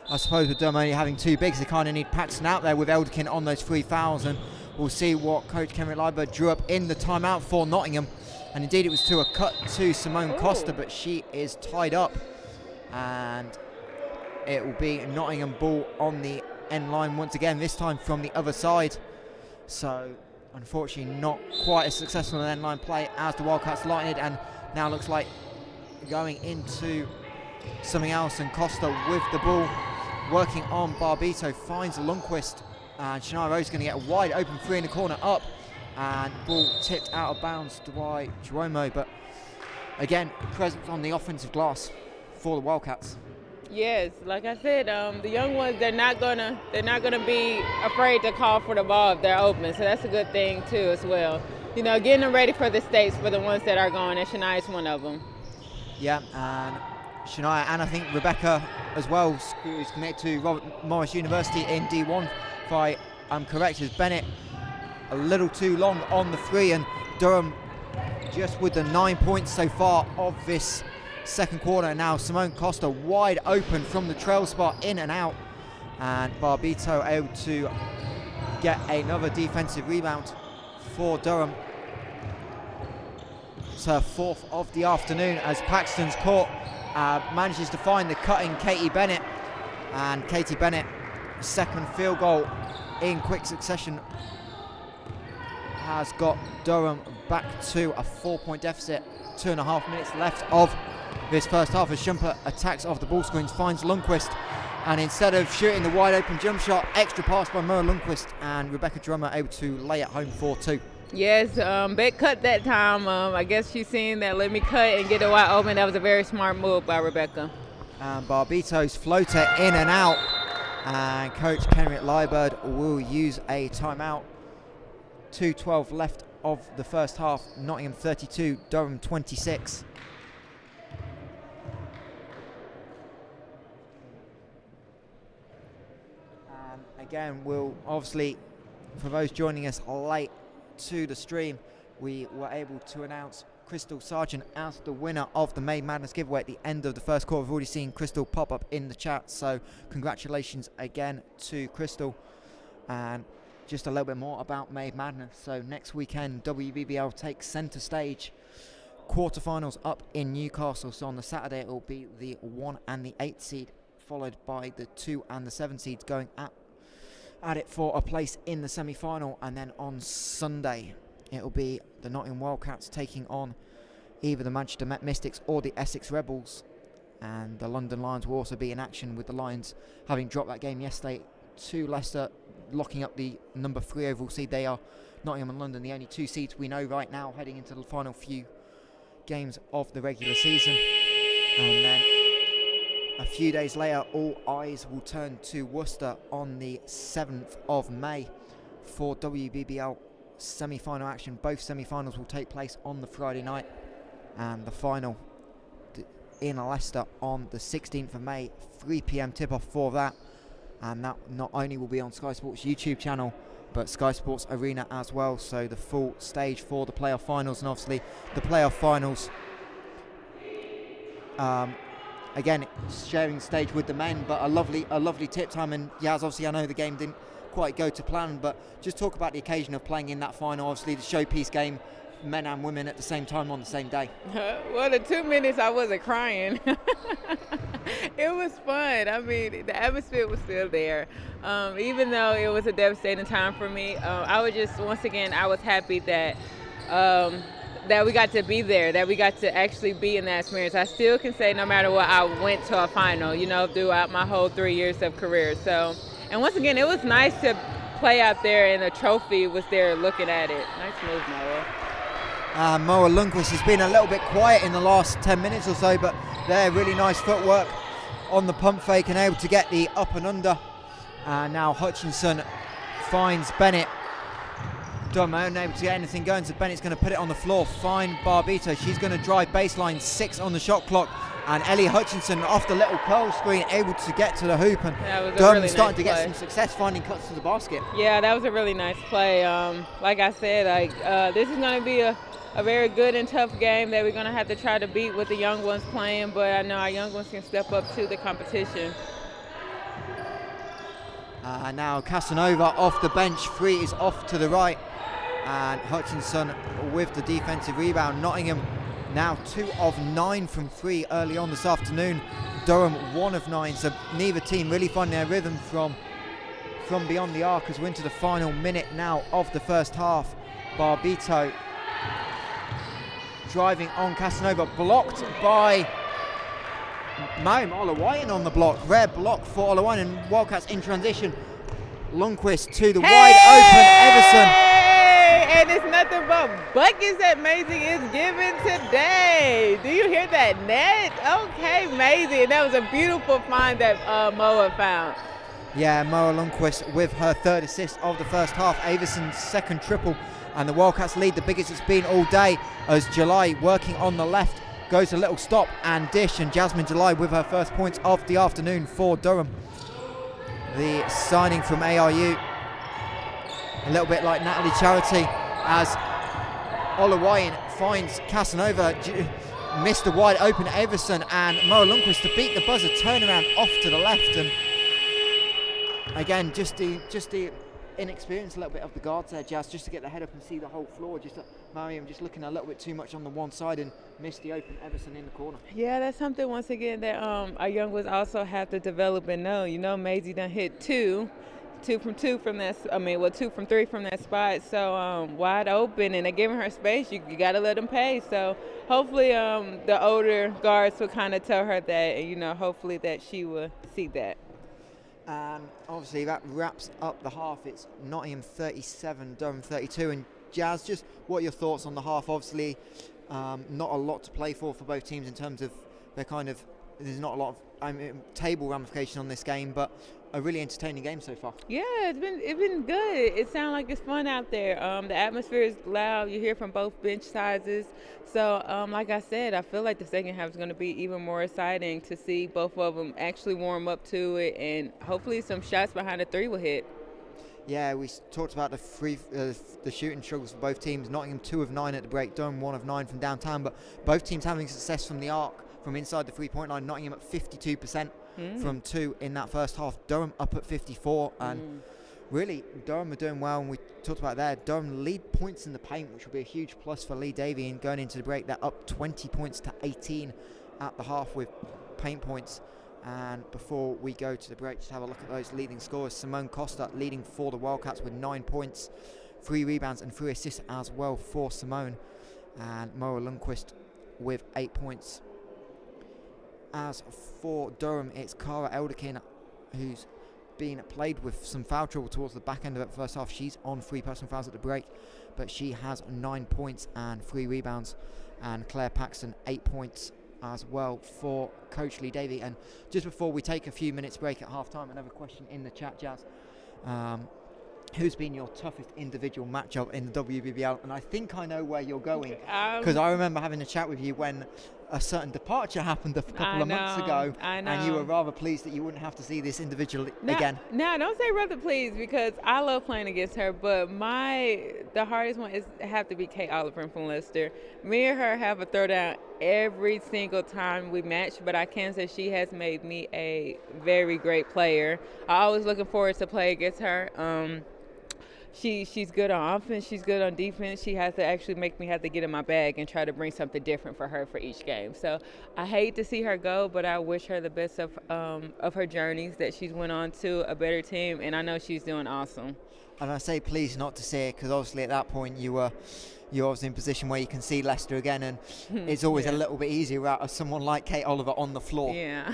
I suppose with Durham only having 2 bigs, they kind of need Paxton out there with Elderkin on those 3 fouls, and we'll see what Coach Kenrick Liebert drew up in the timeout for Nottingham. And indeed it was to a cut to Simone Costa, but she is tied up, and it will be Nottingham ball on the end line once again, this time from the other side. So unfortunately not quite as successful an end line play as the Wildcats lightened, and now looks like going into something else, and Costa with the ball working on Barbito, finds Lundqvist, and Shania Rose is going to get a wide open 3 in the corner up, and ball tipped out of bounds by Jeromo. But again, presence on the offensive glass for the Wildcats. Yes, like I said, the young ones, they're not gonna be afraid to call for the ball if they're open, so that's a good thing too as well. You know, getting them ready for the states for the ones that are going, and Shania's one of them. Yeah, and Shania, and I think Rebecca as well, who's committed to Robert Morris University in D1, if I'm correct, as Bennett a little too long on the 3, and Durham just with the 9 points so far of this second quarter. Now Simone Costa wide open from the trail spot, in and out, and Barbito able to get another defensive rebound for Durham. It's her 4th of the afternoon as Paxton's caught, manages to find the cutting Katie Bennett, and Katie Bennett, second field goal in quick succession, has got Durham back to a 4-point deficit. 2.5 minutes left of this first half as Shumper attacks off the ball screens, finds Lundqvist, and instead of shooting the wide open jump shot, extra pass by Moa Lundqvist, and Rebecca Drummer able to lay it home for 2. Yes, Beck cut that time. I guess she's seen that let me cut and get it wide open. That was a very smart move by Rebecca. And Barbito's floater in and out, and Coach Kenrick Liebert will use a timeout. 2:12 left of the first half. Nottingham 32, Durham 26. And again, we'll obviously, for those joining us late to the stream, we were able to announce Crystal Sargent as the winner of the May Madness giveaway at the end of the first quarter. We've already seen Crystal pop up in the chat, so congratulations again to Crystal. And just a little bit more about May Madness. So next weekend, WBBL takes centre stage. Quarterfinals up in Newcastle. So on the Saturday, it will be the 1 and the 8 seed, followed by the 2 and the 7 seeds going at it for a place in the semi-final. And then on Sunday, it will be the Nottingham Wildcats taking on either the Manchester Mystics or the Essex Rebels. And the London Lions will also be in action, with the Lions having dropped that game yesterday to Leicester, locking up the number 3 overall seed. They are, Nottingham and London, the only 2 seeds we know right now heading into the final few games of the regular season. And then a few days later, all eyes will turn to Worcester on the 7th of May for WBBL semi-final action. Both semi-finals will take place on the Friday night, and the final in Leicester on the 16th of May. 3 p.m. tip-off for that. And that not only will be on Sky Sports YouTube channel, but Sky Sports Arena as well. So the full stage for the playoff finals, and obviously the playoff finals, again, sharing stage with the men, but a lovely tip time. And Yaz, obviously I know the game didn't quite go to plan, but just talk about the occasion of playing in that final. Obviously the showpiece game, men and women at the same time on the same day. Well, the 2 minutes I wasn't crying. It was fun. I mean, the atmosphere was still there. Even though it was a devastating time for me, I was just, once again, I was happy that that we got to be there, that we got to actually be in that experience. I still can say no matter what, I went to a final, you know, throughout my whole 3 years of career. So, and once again, it was nice to play out there and the trophy was there looking at it. Nice move, Moa. Moa Lundqvist has been a little bit quiet in the last 10 minutes or so, but there, really nice footwork on the pump fake and able to get the up and under. And now Hutchinson finds Bennett. Durham unable to get anything going, so Bennett's going to put it on the floor. Fine Barbito, she's going to drive baseline, 6 on the shot clock. And Ellie Hutchinson off the little curl screen, able to get to the hoop. And Durham really starting to get some success finding cuts to the basket. Yeah, that was a really nice play. Like I said, this is going to be a very good and tough game that we're going to have to try to beat with the young ones playing, but I know our young ones can step up to the competition. Now Casanova off the bench, 3 is off to the right. And Hutchinson with the defensive rebound. Nottingham now 2 of 9 from 3 early on this afternoon. Durham 1 of 9, so neither team really finding their rhythm from beyond the arc as we're into the final minute now of the first half. Barbito driving on Casanova, blocked by Mariam Olawayan on the block. Rare block for Olawayan, Wildcats in transition. Lundqvist to the wide open Everson. And it's nothing but buckets that Maisie is giving today. Do you hear that net? Okay, Maisie. And that was a beautiful find that Moa found. Yeah, Moa Lundqvist with her 3rd assist of the first half. Averson's 2nd triple. And the Wildcats lead, the biggest it's been all day, as July working on the left goes a little stop and dish. And Jasmine July with her first points of the afternoon for Durham. The signing from ARU, a little bit like Natalie Charity, as Olawayan finds Casanova, missed the wide open Everson, and Moa Lundqvist to beat the buzzer, turnaround off to the left. And again, just the inexperience a little bit of the guards there, Jazz, just to get the head up and see the whole floor. Just Mariam just looking a little bit too much on the one side and missed the open Everson in the corner. Yeah, that's something once again that our young ones also have to develop and know. You know, Maisie done hit 2 from 3 from that spot. So wide open, and they're giving her space. You got to let them pay. So hopefully the older guards will kind of tell her that, and, you know, hopefully that she will see that. And obviously that wraps up the half. It's Nottingham 37, Durham 32. And Jazz, just what are your thoughts on the half? Obviously, not a lot to play for both teams in terms of there's not a lot of table ramification on this game, but a really entertaining game so far. Yeah, it's been good. It sounds like it's fun out there. The atmosphere is loud. You hear from both bench sizes. So, like I said, I feel like the second half is going to be even more exciting to see both of them actually warm up to it, and hopefully some shots behind the 3 will hit. Yeah, we talked about the shooting struggles for both teams. Nottingham 2 of 9 at the break, Durham 1 of 9 from downtown, but both teams having success from the arc, from inside the 3-point line. Nottingham at 52% from 2 in that first half. Durham up at 54, and really Durham are doing well. And we talked about there, Durham lead points in the paint, which will be a huge plus for Lee Davey. And going into the break, they're up 20 points to 18 at the half with paint points. And before we go to the break, just have a look at those leading scorers. Simone Costa leading for the Wildcats with 9 points, 3 rebounds and 3 assists as well for Simone. And Moa Lundqvist with 8 points. As for Durham, it's Cara Elderkin, who's been played with some foul trouble towards the back end of the first half. She's on 3 personal fouls at the break, but she has 9 points and 3 rebounds. And Claire Paxton, 8 points as well for Coach Lee Davey. And just before we take a few minutes break at halftime, another question in the chat, Jazz. Who's been your toughest individual matchup in the WBBL? And I think I know where you're going, because I remember having a chat with you when a certain departure happened a couple of months ago, and you were rather pleased that you wouldn't have to see this individual again. No, don't say rather pleased, because I love playing against her, but the hardest one have to be Kate Oliver from Leicester. Me and her have a throwdown every single time we match, but I can say she has made me a very great player. I'm always looking forward to play against her. she's good on offense, she's good on defense. She has to actually make me have to get in my bag and try to bring something different for her for each game. So I hate to see her go, but I wish her the best of her journeys, that she's went on to a better team, and I know she's doing awesome. And I say pleased not to see it, because obviously at that point you're obviously in a position where you can see Leicester again, and it's always a little bit easier without someone like Kate Oliver on the floor. Yeah,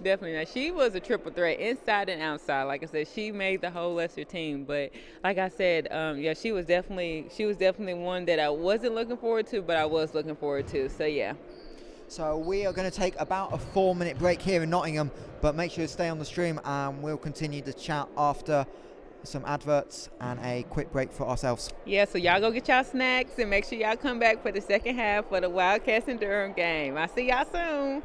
definitely. Now, she was a triple threat inside and outside. Like I said, she made the whole Leicester team. But like I said, she was definitely one that I wasn't looking forward to, but I was looking forward to. So yeah. So we are going to take about a 4-minute break here in Nottingham, but make sure to stay on the stream and we'll continue the chat after some adverts and a quick break for ourselves. Yeah, so y'all go get y'all snacks and make sure y'all come back for the second half for the Wildcats and Durham game. I'll see y'all soon.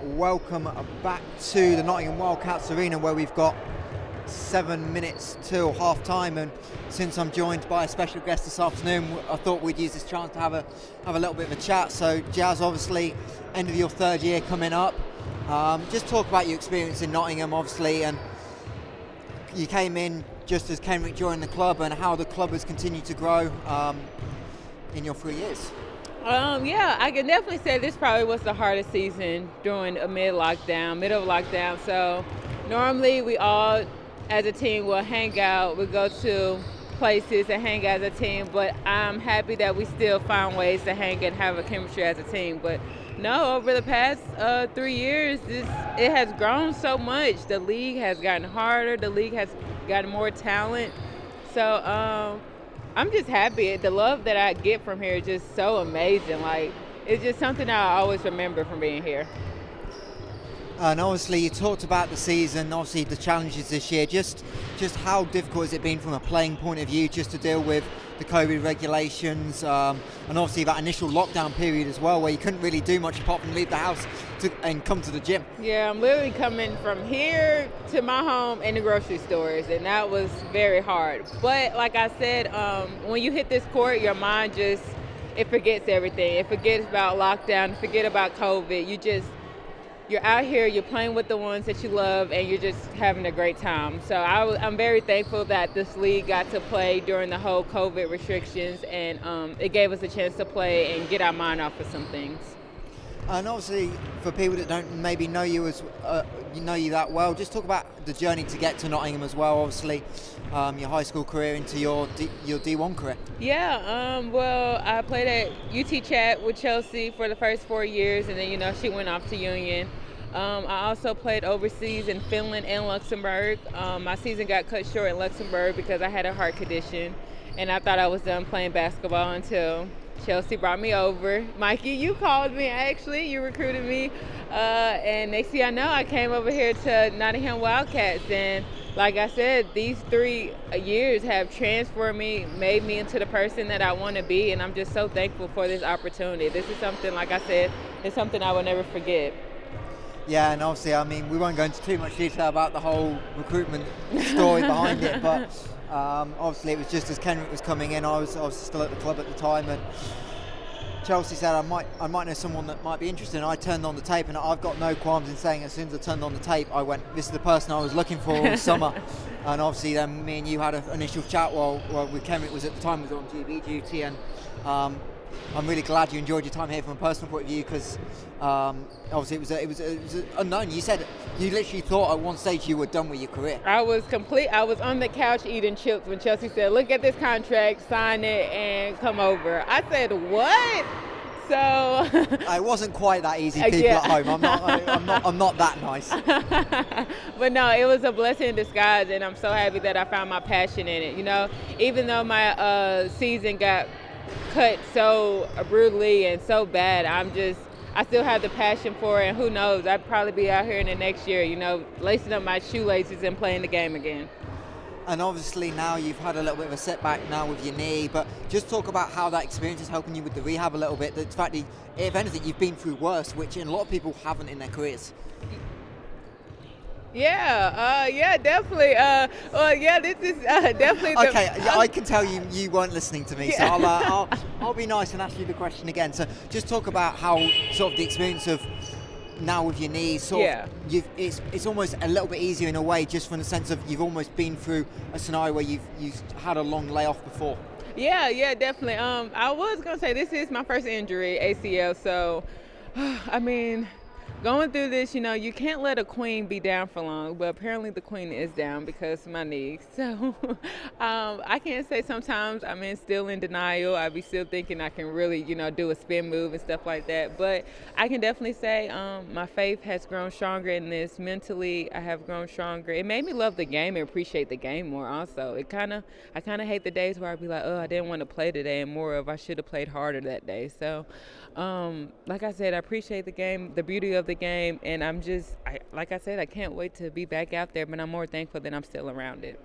welcome back to the Nottingham Wildcats Arena, where we've got 7 minutes till half time, and since I'm joined by a special guest this afternoon, I thought we'd use this chance to have a little bit of a chat. So Jazz, obviously end of your third year coming up, just talk about your experience in Nottingham, obviously, and you came in just as Kenrick joined the club, and how the club has continued to grow in your 3 years. Yeah, I can definitely say this probably was the hardest season during a middle of lockdown. So normally we all as a team will hang out, we go to places and hang as a team, but I'm happy that we still find ways to hang and have a chemistry as a team. But no, over the past 3 years, it has grown so much. The league has gotten harder, the league has gotten more talent. So I'm just happy. The love that I get from here is just so amazing. Like, it's just something I always remember from being here. And obviously you talked about the season, obviously the challenges this year. Just how difficult has it been from a playing point of view, just to deal with the COVID regulations, and obviously that initial lockdown period as well, where you couldn't really do much apart from leave the house and come to the gym? Yeah, I'm literally coming from here to my home and the grocery stores, and that was very hard. But like I said, when you hit this court, your mind it forgets everything. It forgets about lockdown, forget about COVID. You're out here, you're playing with the ones that you love, and you're just having a great time. So I'm very thankful that this league got to play during the whole COVID restrictions, and it gave us a chance to play and get our mind off of some things. And obviously, for people that don't maybe know you that well, just talk about the journey to get to Nottingham as well. Obviously, your high school career into your D1 career. Yeah, well, I played at UT Chat with Chelsea for the first 4 years, and then she went off to Union. I also played overseas in Finland and Luxembourg. My season got cut short in Luxembourg because I had a heart condition, and I thought I was done playing basketball until Chelsea brought me over. Mikey, you called me, actually. You recruited me. And next thing I know, I came over here to Nottingham Wildcats. And like I said, these 3 years have transformed me, made me into the person that I want to be. And I'm just so thankful for this opportunity. This is something, like I said, it's something I will never forget. Yeah, and obviously, I mean, we won't go into too much detail about the whole recruitment story behind it, but obviously it was just as Kenrick was coming in, I was still at the club at the time, and Chelsea said I might know someone that might be interested, and I turned on the tape, and I've got no qualms in saying as soon as I turned on the tape, I went, this is the person I was looking for all summer. And obviously then me and you had an initial chat while with Kenrick was at the time was on GB duty, and I'm really glad you enjoyed your time here from a personal point of view, because obviously it was unknown. You said you literally thought at one stage you were done with your career. I was on the couch eating chips when Chelsea said, look at this contract, sign it, and come over. I said, what? So it wasn't quite that easy, people yeah. at home. I'm not that nice. But no, it was a blessing in disguise, and I'm so happy that I found my passion in it. Even though my season got cut so brutally and so bad, I still have the passion for it, and who knows, I'd probably be out here in the next year, lacing up my shoelaces and playing the game again. And obviously now you've had a little bit of a setback now with your knee, but just talk about how that experience is helping you with the rehab a little bit. The fact that, if anything, you've been through worse, which a lot of people haven't in their careers. Yeah, definitely. This is definitely. Okay, I can tell you weren't listening to me, yeah. So I'll be nice and ask you the question again. So just talk about how sort of the experience of now with your knees, it's almost a little bit easier in a way, just from the sense of you've almost been through a scenario where you've had a long layoff before. Yeah, definitely. I was gonna say this is my first injury, ACL. So, I mean, going through this, you can't let a queen be down for long, but apparently the queen is down because of my knees. So I can't say sometimes I'm still in denial. I be still thinking I can really, do a spin move and stuff like that. But I can definitely say my faith has grown stronger in this. Mentally, I have grown stronger. It made me love the game and appreciate the game more also. I kind of hate the days where I'd be like, I didn't want to play today, and more of I should have played harder that day. So like I said, I appreciate the game, the beauty of the game, and like I said, I can't wait to be back out there, but I'm more thankful that I'm still around it.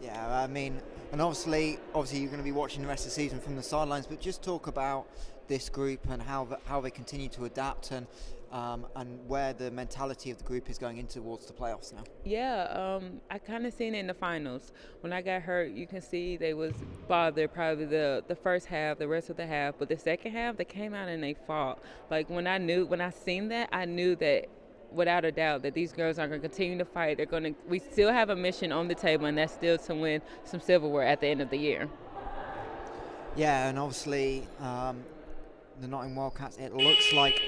Yeah, I mean, and obviously you're going to be watching the rest of the season from the sidelines, but just talk about this group and how they continue to adapt, and and where the mentality of the group is going into towards the playoffs now. Yeah, I kind of seen it in the finals. When I got hurt, you can see they was bothered probably the first half, the rest of the half, but the second half they came out and they fought. Like when I seen that, I knew that without a doubt that these girls are going to continue to fight. We still have a mission on the table, and that's still to win some silverware at the end of the year. Yeah, and obviously the Nottingham Wildcats, it looks like,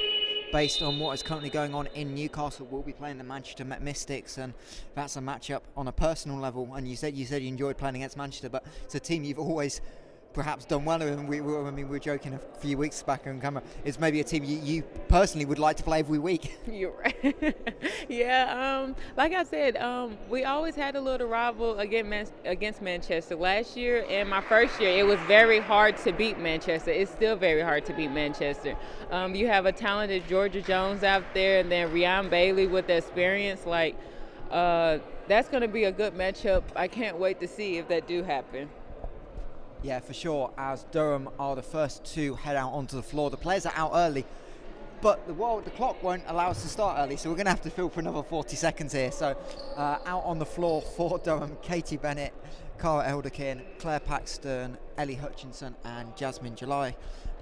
based on what is currently going on in Newcastle, we'll be playing the Manchester Met Mystics, and that's a matchup on a personal level. And you said you enjoyed playing against Manchester, but it's a team you've always perhaps done well with. And we were joking a few weeks back on camera. It's maybe a team you personally would like to play every week. You're right. Yeah, like I said, we always had a little rival against Manchester. Last year and my first year, it was very hard to beat Manchester. It's still very hard to beat Manchester. You have a talented Georgia Jones out there, and then Rian Bailey with the experience. That's going to be a good matchup. I can't wait to see if that do happen. Yeah, for sure, as Durham are the first to head out onto the floor. The players are out early, but the clock won't allow us to start early, so we're going to have to fill for another 40 seconds here. So out on the floor for Durham, Katie Bennett, Cara Elderkin, Claire Paxton, Ellie Hutchinson and Jasmine July.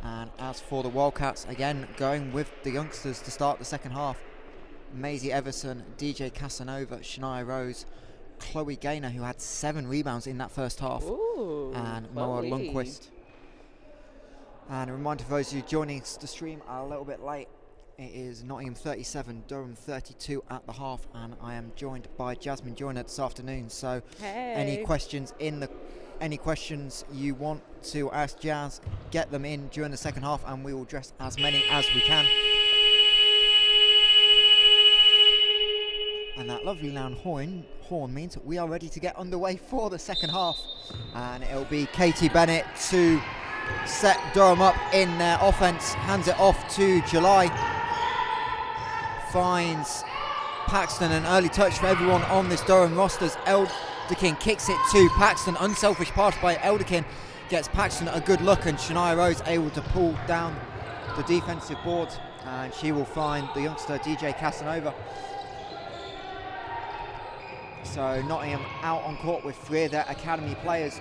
And as for the Wildcats, again going with the youngsters to start the second half, Maisie Everson, DJ Casanova, Shania Rose, Chloe Gaynor, who had 7 rebounds in that first half. Ooh, and Moa Lundqvist. And a reminder for those of you joining the stream a little bit late, it is Nottingham 37, Durham 32 at the half, and I am joined by Jasmine Joyner this afternoon. So hey. Any questions you want to ask Jazz, get them in during the second half and we will address as many as we can. And that lovely loud horn means that we are ready to get underway for the second half. And it'll be Katie Bennett to set Durham up in their offense. Hands it off to July. Finds Paxton, an early touch for everyone on this Durham roster. Elderkin kicks it to Paxton. Unselfish pass by Elderkin. Gets Paxton a good look, and Shania Rose able to pull down the defensive board. And she will find the youngster DJ Casanova. So Nottingham out on court with 3 of their academy players.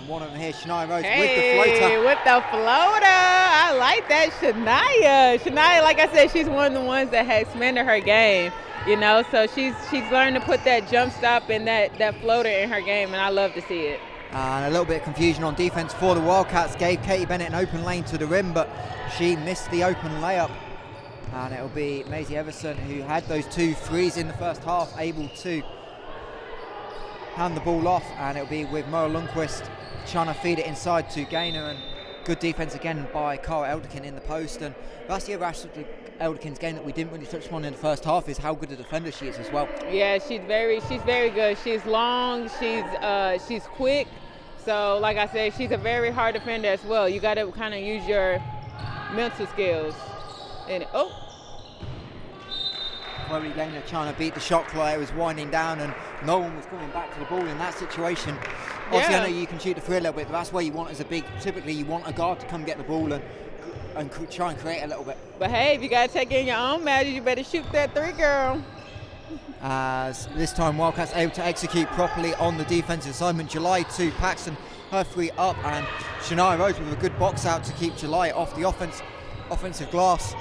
One of them here, Shania Rose, with the floater. With the floater. I like that, Shania. Shania, like I said, she's one of the ones that has expanded her game. You know, so she's learned to put that jump stop and that floater in her game, and I love to see it. And a little bit of confusion on defense for the Wildcats. Gave Katie Bennett an open lane to the rim, but she missed the open layup. And it'll be Maisie Everson, who had those 2 threes in the first half, able to hand the ball off, and it'll be with Moa Lundqvist trying to feed it inside to Gaynor, and good defense again by Cara Elderkin in the post. And that's the other aspect of Elderkin's game that we didn't really touch on in the first half, is how good a defender she is as well. Yeah, she's very good. She's long, she's quick. So like I said, she's a very hard defender as well. You got to kind of use your mental skills. And Chloe Gaynor trying to beat the shot clock. It was winding down and no one was coming back to the ball in that situation. Obviously, I know you can shoot the 3 a little bit, but that's where you want as a big, typically you want a guard to come get the ball and try and create a little bit. But hey, if you got to take in your own magic, you better shoot that 3, girl. As this time Wildcats able to execute properly on the defensive assignment. July to Paxton, her 3 up, and Shania Rose with a good box out to keep July off the offensive glass.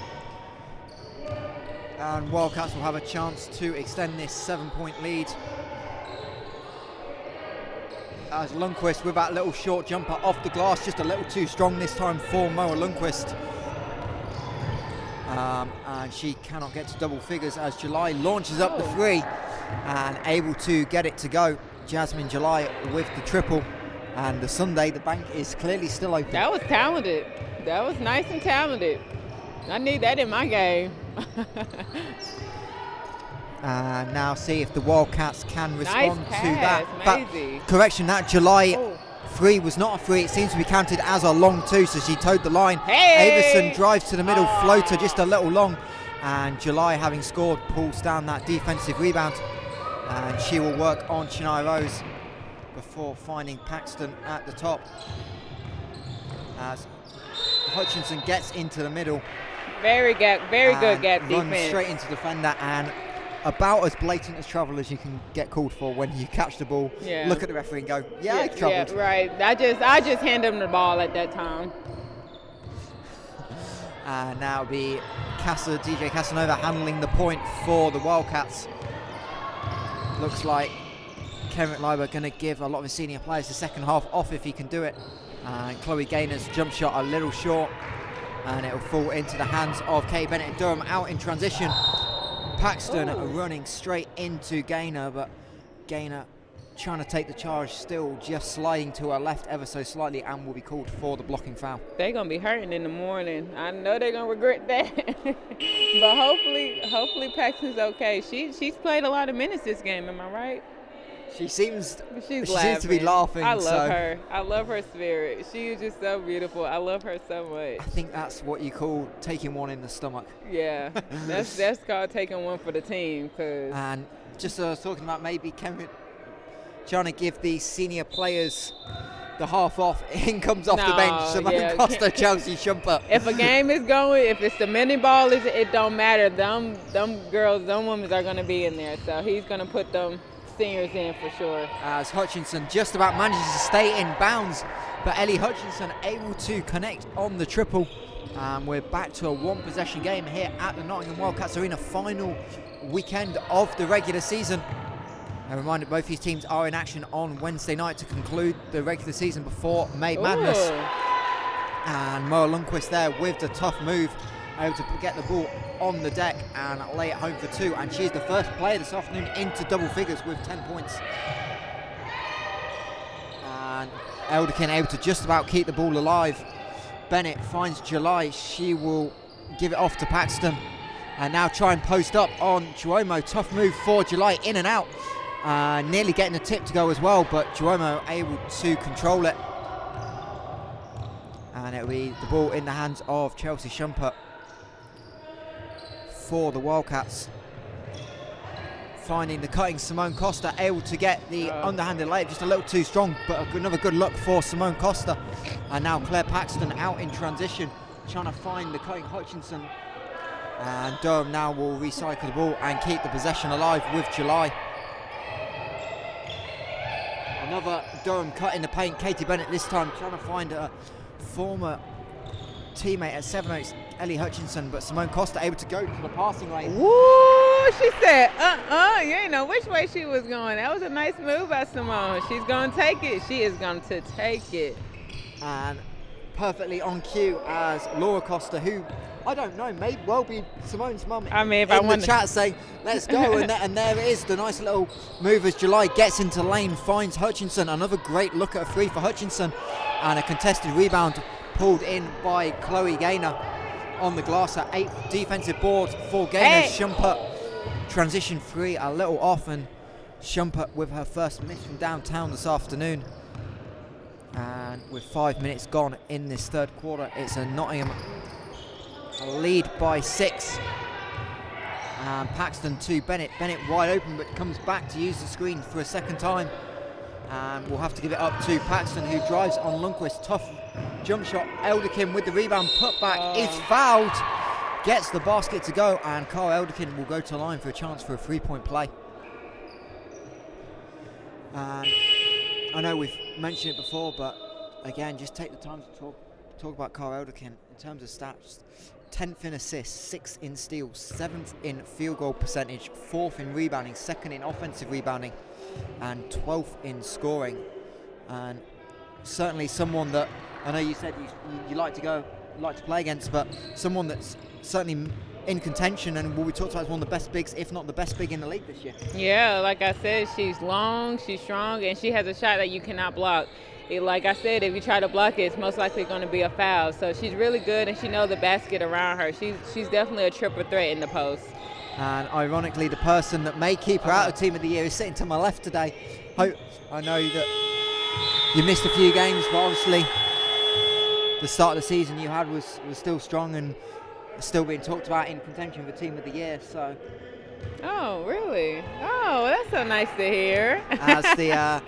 And Wildcats will have a chance to extend this 7-point lead. As Lundqvist with that little short jumper off the glass, just a little too strong this time for Moa Lundqvist. And she cannot get to double figures as July launches up the 3 and able to get it to go. Jasmine July with the triple, and the Sunday, the bank is clearly still open. That was talented. That was nice and talented. I need that in my game. And now see if the Wildcats can respond nice to pass, that. Correction, that July 3 was not a 3. It seems to be counted as a long 2, so she towed the line. Hey! Avison drives to the middle, floater just a little long. And July, having scored, pulls down that defensive rebound. And she will work on Shania Rose before finding Paxton at the top. As Hutchinson gets into the middle Very good gap Runs defense. straight into defender and about as blatant as trouble as you can get called for when you catch the ball. Yeah. Look at the referee and go, I troubled. Yeah, right. I just hand him the ball at that time. And now it'll be DJ Casanova handling the point for the Wildcats. Looks like Kevin Leiber going to give a lot of his senior players the second half off if he can do it. And Chloe Gaynor's jump shot a little short, and it'll fall into the hands of Katie Bennett and Durham out in transition. Paxton running straight into Gaynor, but Gaynor trying to take the charge, still just sliding to her left ever so slightly, and will be called for the blocking foul. They're going to be hurting in the morning. I know they're going to regret that. But hopefully Paxton's okay. She's played a lot of minutes this game, am I right? She seems to be laughing. I love her. I love her spirit. She is just so beautiful. I love her so much. I think that's what you call taking one in the stomach. Yeah, that's called taking one for the team. And just talking about maybe Kevin trying to give the senior players the half off. In comes off the bench Simone Costa, Chelsea Shumpert. If a game is going, if it's the mini ball, it don't matter. Them girls, them women are going to be in there. So he's going to put them seniors in for sure. As Hutchinson just about manages to stay in bounds, but Ellie Hutchinson able to connect on the triple. We're back to a one possession game here at the Nottingham Wildcats Arena, final weekend of the regular season. A reminder, both these teams are in action on Wednesday night to conclude the regular season before May Madness. And Moa Lundqvist there with the tough move, able to get the ball on the deck and lay it home for two, and she's the first player this afternoon into double figures with 10 points. And Elderkin able to just about keep the ball alive. Bennett finds July, she will give it off to Paxton and now try and post up on Duomo. Tough move for July, in and out, nearly getting the tip to go as well, but Duomo able to control it, and it'll be the ball in the hands of Chelsea Shumpert for the Wildcats. Finding the cutting Simone Costa, able to get the underhanded layup, just a little too strong, but another good look for Simone Costa. And now Claire Paxton out in transition, trying to find the cutting Hutchinson. And Durham now will recycle the ball and keep the possession alive with July. Another Durham cut in the paint, Katie Bennett this time trying to find a former teammate at 7-8, Ellie Hutchinson, but Simone Costa able to go to the passing lane. Woo! She said, you ain't know which way she was going. That was a nice move by Simone. She's going to take it. She is going to take it. And perfectly on cue as Laura Costa, who, I don't know, may well be Simone's mum. I mean, if in I want the chat saying, let's go, and there it is, the nice little move as July gets into lane, finds Hutchinson. Another great look at a three for Hutchinson, and a contested rebound pulled in by Chloe Gaynor on the glass at 8 defensive boards for Gaynor. Shumpert transition three a little off, and Shumpert with her first miss from downtown this afternoon. And with 5 minutes gone in this third quarter, it's a Nottingham lead by 6. And Paxton to Bennett. Bennett wide open, but comes back to use the screen for a second time. And we'll have to give it up to Paxton, who drives on Lundqvist. Tough jump shot. Elderkin with the rebound. Put back is fouled. Gets the basket to go, and Carl Elderkin will go to the line for a chance for a 3-point play. And I know we've mentioned it before, but again, just take the time to talk about Carl Elderkin in terms of stats. 10th in assists, 6th in steals, 7th in field goal percentage, 4th in rebounding, 2nd in offensive rebounding, and 12th in scoring. And certainly someone that I know you said you like to play against, but someone that's certainly in contention and will be talked about as one of the best bigs, if not the best big in the league this year. Yeah, like I said, she's long, she's strong, and she has a shot that you cannot block. Like I said, if you try to block it, it's most likely going to be a foul. So she's really good, and she knows the basket around her. She's definitely a triple threat in the post. And ironically, the person that may keep her out of Team of the Year is sitting to my left today. I know that you missed a few games, but obviously the start of the season you had was still strong and still being talked about in contention for Team of the Year. So. Oh, really? Oh, that's so nice to hear. As the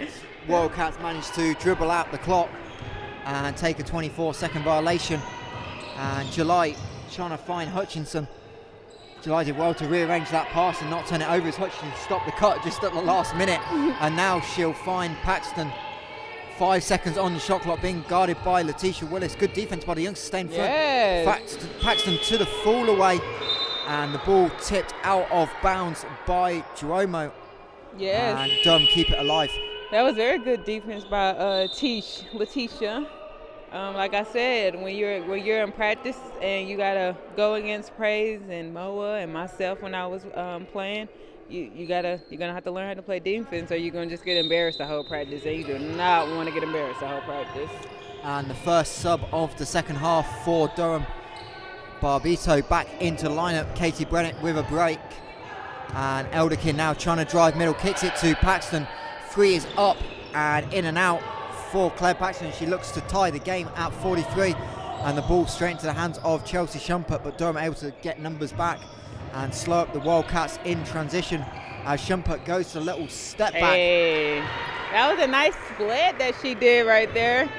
Wildcats managed to dribble out the clock and take a 24-second violation. And July trying to find Hutchinson. July did well to rearrange that pass and not turn it over as Hutchinson stopped the cut just at the last minute. And now she'll find Paxton. 5 seconds on the shot clock, being guarded by Letitia Willis. Good defense by the youngster, staying front. Yes. Paxton to the fall away, and the ball tipped out of bounds by Jeromo. Yes. And Durham keep it alive. That was very good defense by Letitia. Like I said, when you're in practice and you gotta go against Praise and Moa and myself when I was playing, you're gonna have to learn how to play defense, or you're gonna just get embarrassed the whole practice. And you do not want to get embarrassed the whole practice. And the first sub of the second half for Durham. Barbito back into the lineup. Katie Brennett with a break, and Elderkin now trying to drive middle, kicks it to Paxton. 3 is up and in and out for Claire Paxton. She looks to tie the game at 43, and the ball straight into the hands of Chelsea Schumpert, but Durham able to get numbers back and slow up the Wildcats in transition as Schumpert goes to a little step back. Hey, that was a nice split that she did right there.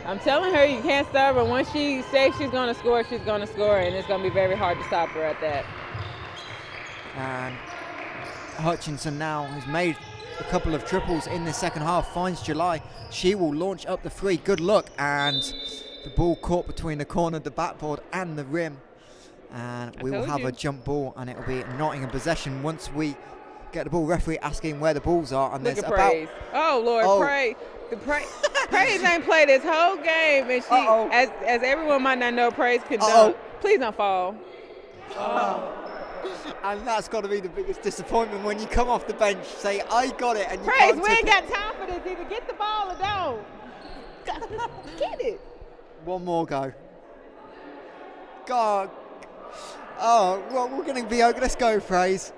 I'm telling her you can't stop her. Once she says she's going to score, she's going to score, and it's going to be very hard to stop her at that. And Hutchinson now has made a couple of triples in the second half, finds July. She will launch up the 3. Good look, and the ball caught between the corner of the backboard and the rim. And we will have a jump ball, and it will be Nottingham possession once we get the ball. Referee asking where the balls are, and Look there's at about Praise. Oh Lord, Praise ain't played this whole game, and she, as everyone might not know, Praise can dunk. Please don't fall. And that's got to be the biggest disappointment when you come off the bench, say I got it, and you Praise, can't we ain't got time for this. Either get the ball or don't. Get it. One more go. God. Oh, well, we're going to be okay. Let's go, Praise.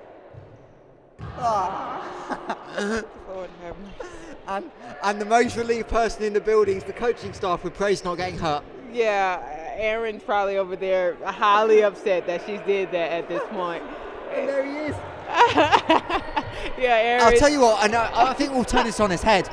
Lord have mercy. And the most relieved person in the building is the coaching staff with Praise not getting hurt. Yeah, Aaron's probably over there highly upset that she did that at this point. And there he is. Yeah, Aaron. I'll tell you what, and I think we'll turn this on its head.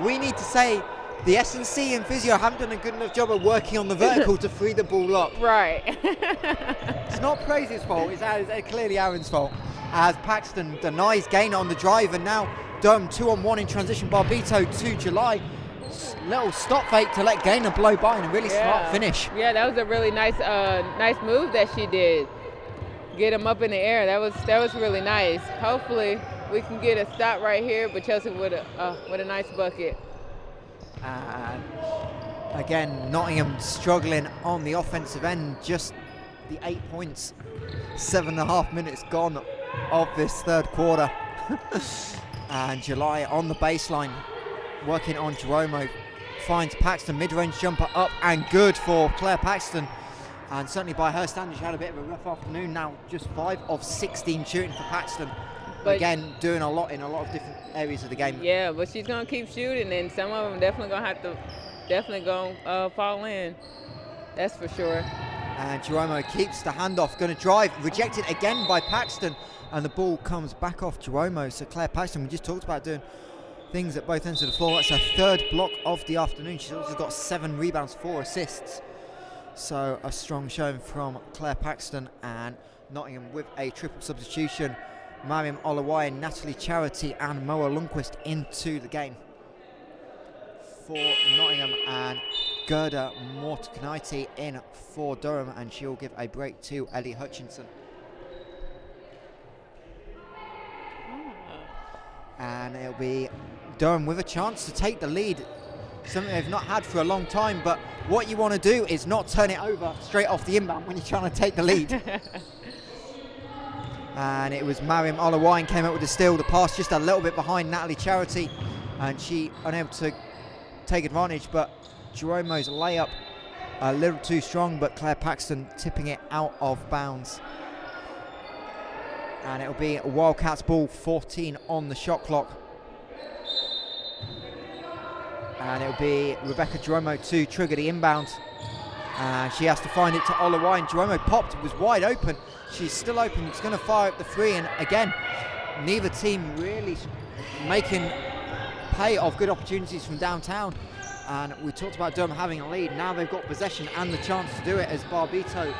We need to say the S&C and physio haven't done a good enough job of working on the vertical to free the ball up. Right. It's not Praise's fault, it's clearly Aaron's fault. As Paxton denies gain on the drive, and now Durham 2-on-1 in transition. Barbito to July. Little stop fake to let Gaynor blow by, and a really smart finish. Yeah, that was a really nice move that she did. Get him up in the air. That was really nice. Hopefully we can get a stop right here, but Chelsea with a nice bucket. And again, Nottingham struggling on the offensive end. Just the 8 points. 7.5 minutes gone of this third quarter. And July on the baseline, working on Jeromo, finds Paxton, mid-range jumper up and good for Claire Paxton. And certainly by her standards, she had a bit of a rough afternoon. Now just 5 of 16 shooting for Paxton. But again, doing a lot in a lot of different areas of the game. Yeah, but she's gonna keep shooting, and some of them definitely gonna fall in. That's for sure. And Jeromo keeps the handoff, going to drive, rejected again by Paxton, and the ball comes back off Jeromo. So Claire Paxton, we just talked about doing things at both ends of the floor. That's her third block of the afternoon. She's also got 7 rebounds, 4 assists. So a strong showing from Claire Paxton, and Nottingham with a triple substitution. Mariam Olawai, Natalie Charity and Moa Lundqvist into the game for Nottingham, and Gerda Mortknighty in for Durham, and she'll give a break to Ellie Hutchinson. And it'll be Durham with a chance to take the lead, something they've not had for a long time, but what you want to do is not turn it over straight off the inbound when you're trying to take the lead. And it was Mariam Olawine came up with the steal. The pass just a little bit behind Natalie Charity, and she unable to take advantage, but Jeromo's layup a little too strong, but Claire Paxton tipping it out of bounds. And it'll be Wildcats ball, 14 on the shot clock. And it'll be Rebecca Jeromo to trigger the inbound. And she has to find it to Olawine. Jeromo popped, it was wide open. She's still open, it's going to fire up the 3, and again, neither team really making pay of good opportunities from downtown. And we talked about Durham having a lead. Now they've got possession and the chance to do it, as Barbito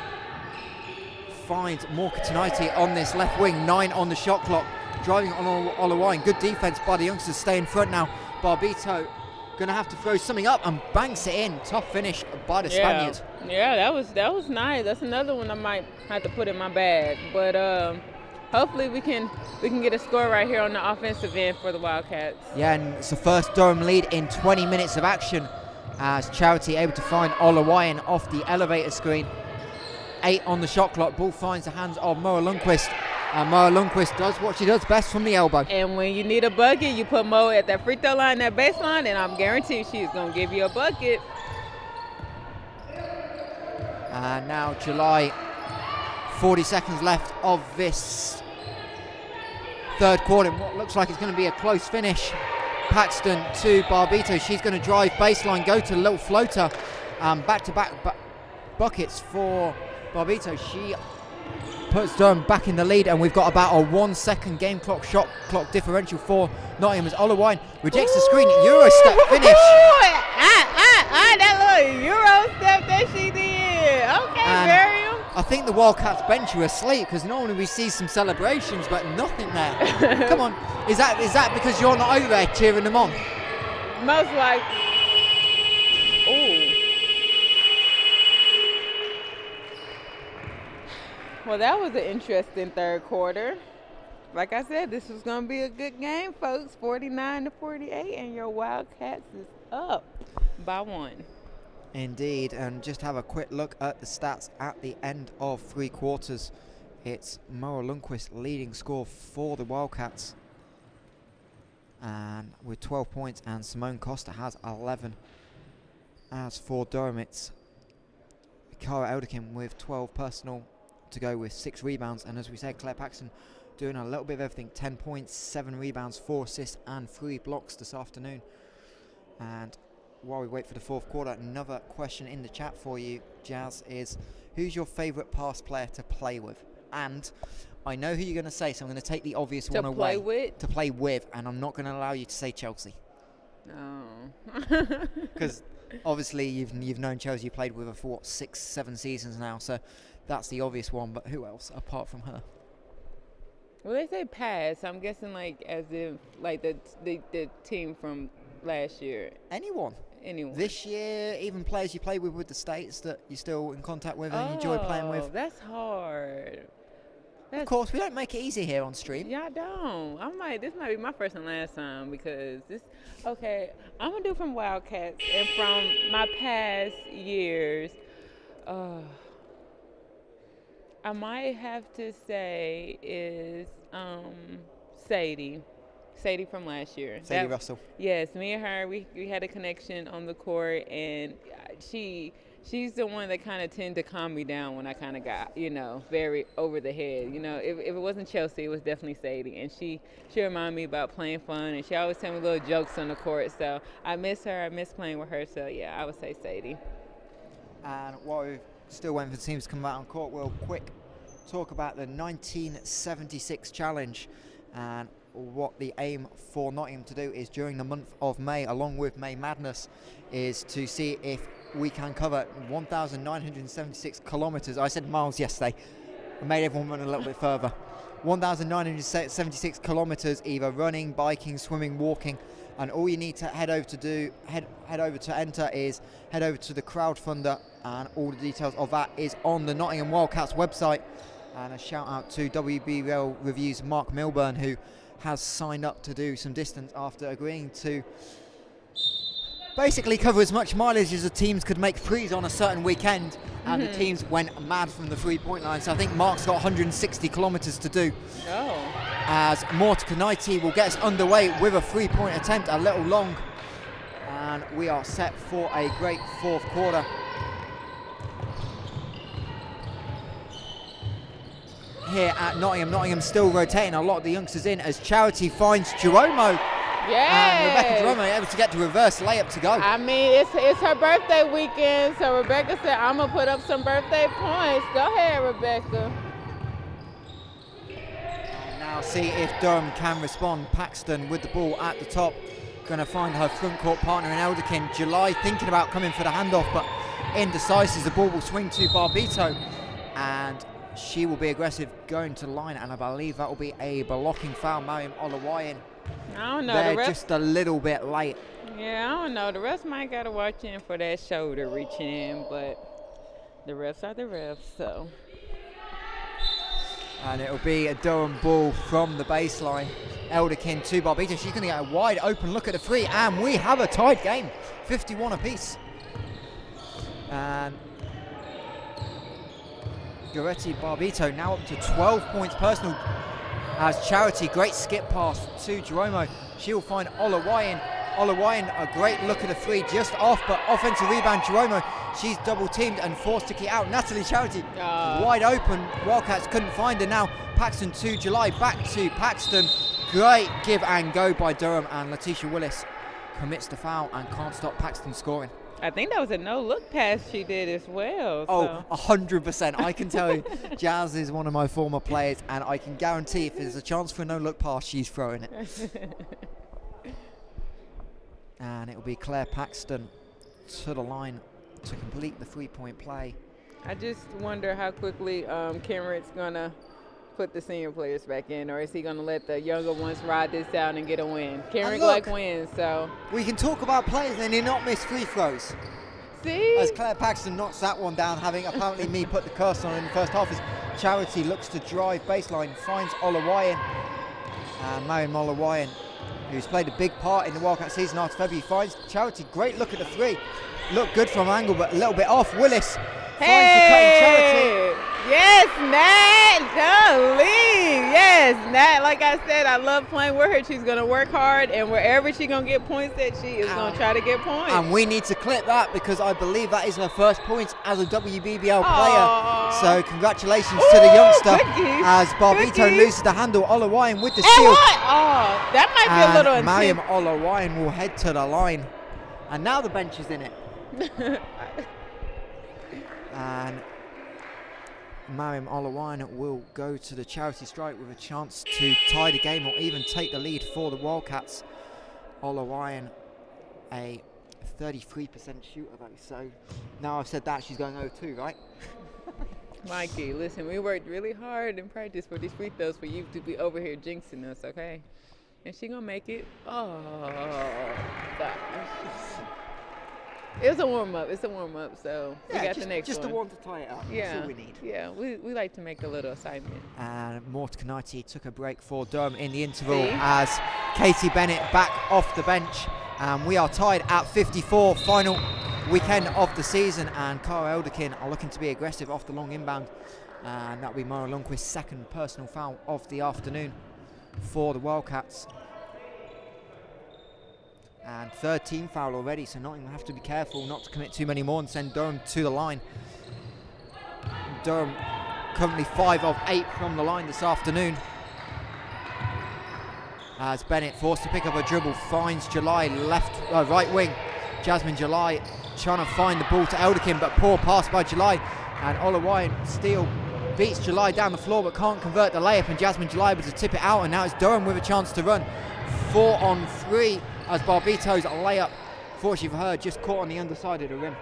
finds Palatinates on this left wing, 9 on the shot clock, driving on Olawine. Good defense by the youngsters, stay in front now. Barbito going to have to throw something up and banks it in. Tough finish by the Spaniards. Yeah, that was nice. That's another one I might have to put in my bag. But hopefully we can get a score right here on the offensive end for the Wildcats. Yeah, and it's the first Durham lead in 20 minutes of action as Charity able to find Olawayan off the elevator screen. 8 on the shot clock. Ball finds the hands of Moa Lundqvist. And Moa Lundqvist does what she does best from the elbow. And when you need a bucket, you put Mo at that free throw line, that baseline, and I'm guaranteed she's going to give you a bucket. And now July, 40 seconds left of this third quarter. What looks like it's going to be a close finish. Paxton to Barbito. She's going to drive baseline, go to a little floater. Back-to-back buckets for Barbito. She puts Durham back in the lead, and we've got about a 1 second game clock shot clock differential for Nottingham as Olawine rejects the screen. Euro step finish. That little Euro step that she did. Okay, Miriam. I think the Wildcats bench were asleep because normally we see some celebrations, but nothing there. Come on, is that because you're not over there cheering them on? Most likely. Ooh. Well, that was an interesting third quarter. Like I said, this was going to be a good game, folks. 49-48, and your Wildcats is up by 1. Indeed, and just have a quick look at the stats at the end of 3 quarters. It's Moa Lundqvist leading score for the Wildcats, and with 12 points, and Simone Costa has 11. As for Durham, it's Cara Elderkin with 12 personal to go with 6 rebounds, and as we said, Claire Paxton doing a little bit of everything. 10 points, 7 rebounds, 4 assists and 3 blocks this afternoon. And while we wait for the fourth quarter, another question in the chat for you, Jazz, is who's your favourite past player to play with? And I know who you're going to say, so I'm going to take the obvious one away. To play with, and I'm not going to allow you to say Chelsea. No. Because obviously you've known Chelsea, you played with her for 6-7 seasons now, so that's the obvious one. But who else apart from her? Well, they say pass. I'm guessing like as if like the team from last year. Anyone. This year, even players you played with the States that you're still in contact with and enjoy playing with. That's hard. Of course, we don't make it easy here on stream. Yeah, I don't. This might be my first and last time because this. Okay, I'm gonna do from Wildcats and from my past years. I might have to say is Sadie. Sadie from last year. Sadie Russell. Yes, me and her, we had a connection on the court, and she's the one that kind of tended to calm me down when I kind of got, very over the head. If it wasn't Chelsea, it was definitely Sadie, and she reminded me about playing fun, and she always tell me little jokes on the court. So I miss her. I miss playing with her. So yeah, I would say Sadie. And while we're still waiting for the teams to come out on court, we'll quick talk about the 1976 challenge, and what the aim for Nottingham to do is during the month of May, along with May Madness, is to see if we can cover 1,976 kilometres. I said miles yesterday. I made everyone run a little bit further. 1,976 kilometres, either running, biking, swimming, walking, and all you need to head over to enter is head over to the crowdfunder, and all the details of that is on the Nottingham Wildcats website. And a shout out to WBBL Reviews Mark Milburn, who has signed up to do some distance after agreeing to basically cover as much mileage as the teams could make threes on a certain weekend, and the teams went mad from the 3-point line. So I think Mark's got 160 kilometres to do. As Palatinates will get us underway with a 3-point attempt, a little long, and we are set for a great fourth quarter. Here at Nottingham still rotating a lot of the youngsters in as Charity finds Jeromo. And Rebecca Jeromo able to get the reverse layup to go. I mean, it's her birthday weekend, so Rebecca said, I'm going to put up some birthday points. Go ahead, Rebecca. And now see if Durham can respond. Paxton with the ball at the top. Going to find her front court partner in Elderkin. July thinking about coming for the handoff, but indecisive. The ball will swing to Barbito. And she will be aggressive going to the line, and I believe that will be a blocking foul. Mariam Olawayan. I don't know. They're just a little bit late. Yeah, I don't know. The refs might got to watch in for that shoulder reaching in, but the refs are the refs, so. And it'll be a Durham ball from the baseline. Elderkin to Barbito. She's going to get a wide open look at the three, and we have a tied game, 51 apiece. And Goretti Barbito now up to 12 points personal as Charity. Great skip pass to Jeromo. She'll find Olawayan. Olawayan, a great look at the three, just off, but offensive rebound. Jeromo, she's double teamed and forced to kick out. Natalie Charity wide open. Wildcats couldn't find her. Now Paxton to July, back to Paxton. Great give and go by Durham, and Letitia Willis commits the foul and can't stop Paxton scoring. I think that was a no-look pass she did as well. Oh, 100%. I can tell you, Jazz is one of my former players, and I can guarantee if there's a chance for a no-look pass, she's throwing it. And it will be Claire Paxton to the line to complete the three-point play. I just wonder how quickly Kenrick's going to put the senior players back in, or is he going to let the younger ones ride this out and get a win? Kenrick like wins, so. We can talk about players and they not miss free throws. See? As Claire Paxton knocks that one down, having apparently me put the curse on in the first half, as Charity looks to drive baseline, finds Olawayan. And Mariam Olawayan, who's played a big part in the Wildcat season after February, finds Charity. Great look at the three. Looked good from angle, but a little bit off. Willis finds the cutting Charity. Yes, Nat, Jolene. Yes, Nat. Like I said, I love playing with her. She's going to work hard, and wherever she's going to get points at, she is going to try to get points. And we need to clip that because I believe that is her first points as a WBBL player. So congratulations to the youngster as Barbito loses the handle. Olawayan with the steal. Oh, that might be a little intense. Mariam Olawayan will head to the line. And now the bench is in it. And Mariam Olawayan will go to the charity strike with a chance to tie the game or even take the lead for the Wildcats. Olawayan, a 33% shooter though, so now I've said that, she's going 0-2, right? Mikey, listen, we worked really hard in practice for these free throws for you to be over here jinxing us, okay? And she gonna make it. Oh, gosh. It was a warm-up. It's a warm-up, so we got the next one. Just the one to tie it up. Yeah. That's all we need. Yeah, we like to make a little assignment. And Morta Knighty took a break for Durham in the interval as Katie Bennett back off the bench. And we are tied at 54, final weekend of the season. And Cara Elderkin are looking to be aggressive off the long inbound. And that will be Mara Lundquist's second personal foul of the afternoon for the Wildcats. And third team foul already, so Nottingham have to be careful not to commit too many more and send Durham to the line. Durham currently 5 of 8 from the line this afternoon. As Bennett forced to pick up a dribble, finds July right wing. Jasmine July trying to find the ball to Elderkin, but poor pass by July. And Olawayan steal beats July down the floor but can't convert the layup, and Jasmine July able to tip it out, and now it's Durham with a chance to run. 4 on 3 as Barbito's layup, fortunately for her, just caught on the underside of the rim.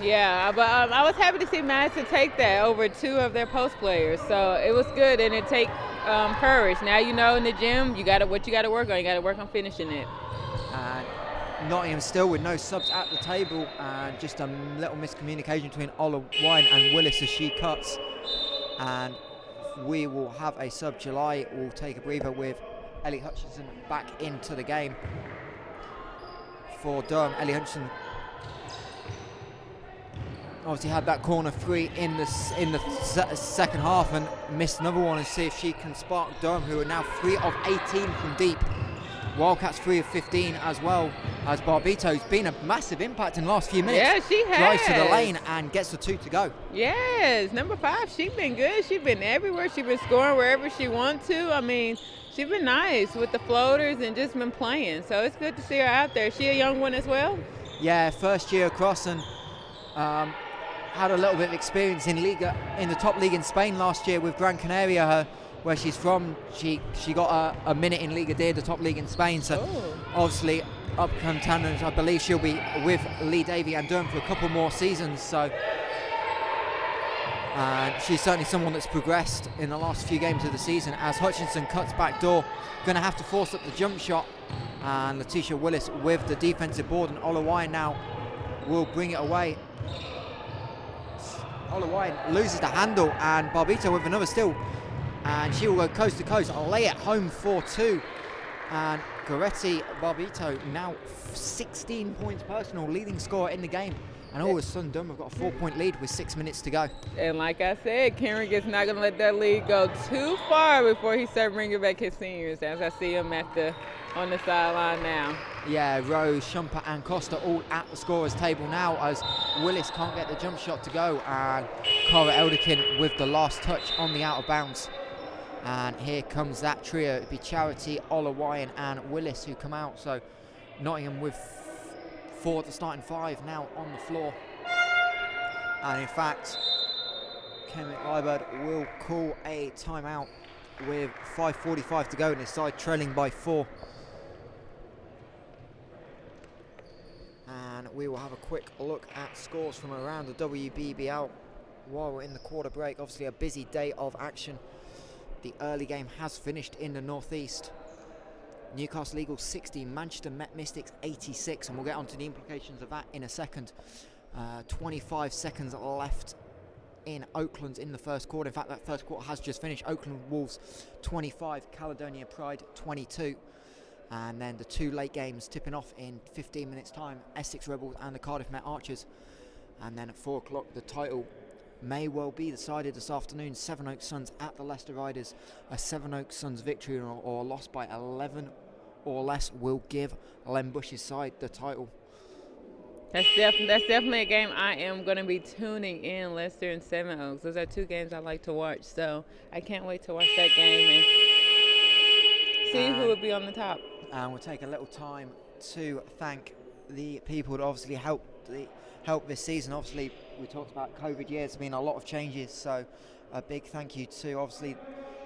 Yeah, but I was happy to see Madison take that over 2 of their post players, so it was good, and it take courage. Now you know in the gym what you got to work on. You got to work on finishing it. Nottingham still with no subs at the table, and just a little miscommunication between Olawayan and Willis as she cuts. And we will have a sub. July will take a breather with Ellie Hutchinson back into the game for Durham. Ellie Hutchinson obviously had that corner 3 in the second half and missed another one, and see if she can spark Durham, who are now 3 of 18 from deep. Wildcats 3 of 15 as well, as Barbito's been a massive impact in the last few minutes. Yeah, she has. Drives to the lane and gets the 2 to go. Yes, number 5, she's been good. She's been everywhere. She's been scoring wherever she wants to. I mean, she's been nice with the floaters and just been playing. So it's good to see her out there. Is she a young one as well? Yeah, first year across, and had a little bit of experience in Liga, in the top league in Spain last year with Gran Canaria, where she's from. She got a minute in Liga D, the top league in Spain. So obviously up contenders. I believe she'll be with Lee Davey and Durham for a couple more seasons. So And she's certainly someone that's progressed in the last few games of the season as Hutchinson cuts back door. Going to have to force up the jump shot. And Letitia Willis with the defensive board, and Olawai now will bring it away. Olawai loses the handle, and Barbito with another steal. And she will go coast to coast. I'll lay it home for 2. And Goretti Barbito now 16 points personal, leading scorer in the game. And all of a sudden, Durham have got a 4-point lead with 6 minutes to go. And like I said, Kenrick is not going to let that lead go too far before he starts bringing back his seniors, as I see him on the sideline now. Yeah, Rose, Shumpert and Costa all at the scorer's table now as Willis can't get the jump shot to go, and Cara Elderkin with the last touch on the out of bounds. And here comes that trio. It'd be Charity, Olawayan and Willis who come out. So Nottingham with 4 at the starting 5 now on the floor. And in fact, Kenneth Liebert will call a timeout with 5:45 to go and his side trailing by 4. And we will have a quick look at scores from around the WBBL while we're in the quarter break. Obviously a busy day of action. The early game has finished in the northeast. Newcastle Eagles 60, Manchester Met Mystics 86, and we'll get onto the implications of that in a second. 25 seconds left in Oakland in the first quarter. In fact, that first quarter has just finished. Oakland Wolves 25, Caledonia Pride 22. And then the 2 late games tipping off in 15 minutes time, Essex Rebels and the Cardiff Met Archers. And then at 4 o'clock the title may well be decided this afternoon. Sevenoaks Suns at the Leicester Riders. A Sevenoaks Suns victory or loss by 11 or less will give Len Bush's side the title. That's definitely a game I am going to be tuning in, Leicester and Sevenoaks. Those are 2 games I like to watch, so I can't wait to watch that game and see who will be on the top. And we'll take a little time to thank the people that obviously helped this season. Obviously, we talked about COVID years. There's been a lot of changes, so a big thank you to obviously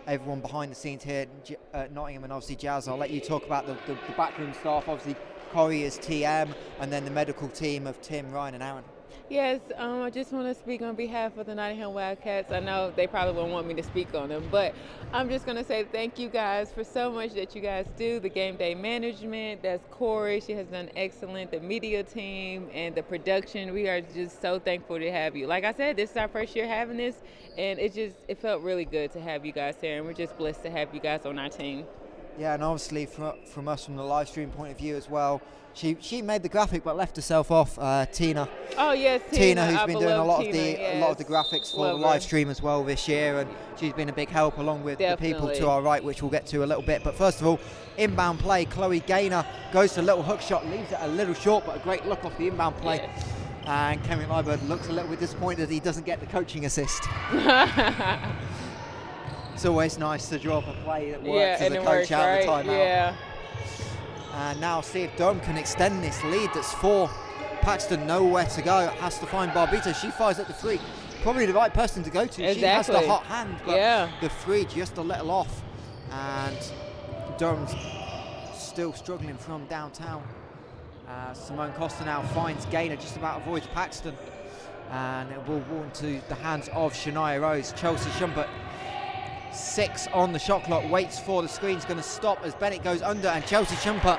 everyone behind the scenes here at Nottingham, and obviously Jazz, I'll let you talk about the backroom staff. Obviously Corey is TM, and then the medical team of Tim, Ryan and Aaron. Yes, I just want to speak on behalf of the Nottingham Wildcats. I know they probably won't want me to speak on them, but I'm just going to say thank you guys for so much that you guys do. The game day management, that's Corey. She has done excellent. The media team and the production, we are just so thankful to have you. Like I said, this is our first year having this, and it felt really good to have you guys here, and we're just blessed to have you guys on our team. Yeah, and obviously from us from the live stream point of view as well, she made the graphic but left herself off. Tina. Oh yes, Tina, who's been doing a lot of the graphics for the live stream as well this year, and she's been a big help along with the people to our right, which we'll get to a little bit. But first of all, inbound play. Chloe Gaynor goes to a little hook shot, leaves it a little short, but a great look off the inbound play. Yes. And Kevin Liebert looks a little bit disappointed he doesn't get the coaching assist. It's always nice to draw up a play that works as a coach out of the timeout. Yeah. And now see if Durham can extend this lead. That's 4. Paxton nowhere to go. Has to find Barbito. She fires at the 3. Probably the right person to go to. Exactly. She has the hot hand, but the 3 just a little off. And Durham's still struggling from downtown. Simone Costa now finds Gaynor, just about avoids Paxton. And it will fall into the hands of Shania Rose. Chelsea Shumpert 6 on the shot clock, waits for the screen's going to stop as Bennett goes under, and Chelsea Shumpert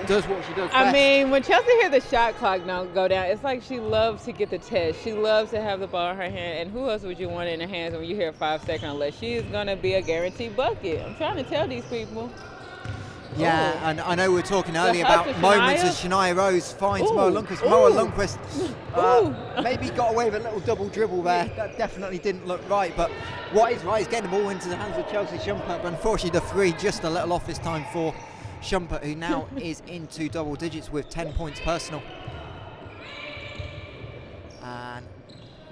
does what she does best. I mean, when Chelsea hears the shot clock now go down, it's like she loves to get the test. She loves to have the ball in her hand, and who else would you want in her hands when you hear 5 seconds unless she is going to be a guaranteed bucket? I'm trying to tell these people. Yeah, Ooh. And I know we were talking earlier about moments as Shania Rose finds Moa Lundqvist. Moa Lundqvist maybe got away with a little double dribble there. That definitely didn't look right, but what is right is getting the ball into the hands of Chelsea Shumpert, but unfortunately the 3 just a little off this time for Shumpert, who now is into double digits with 10 points personal. And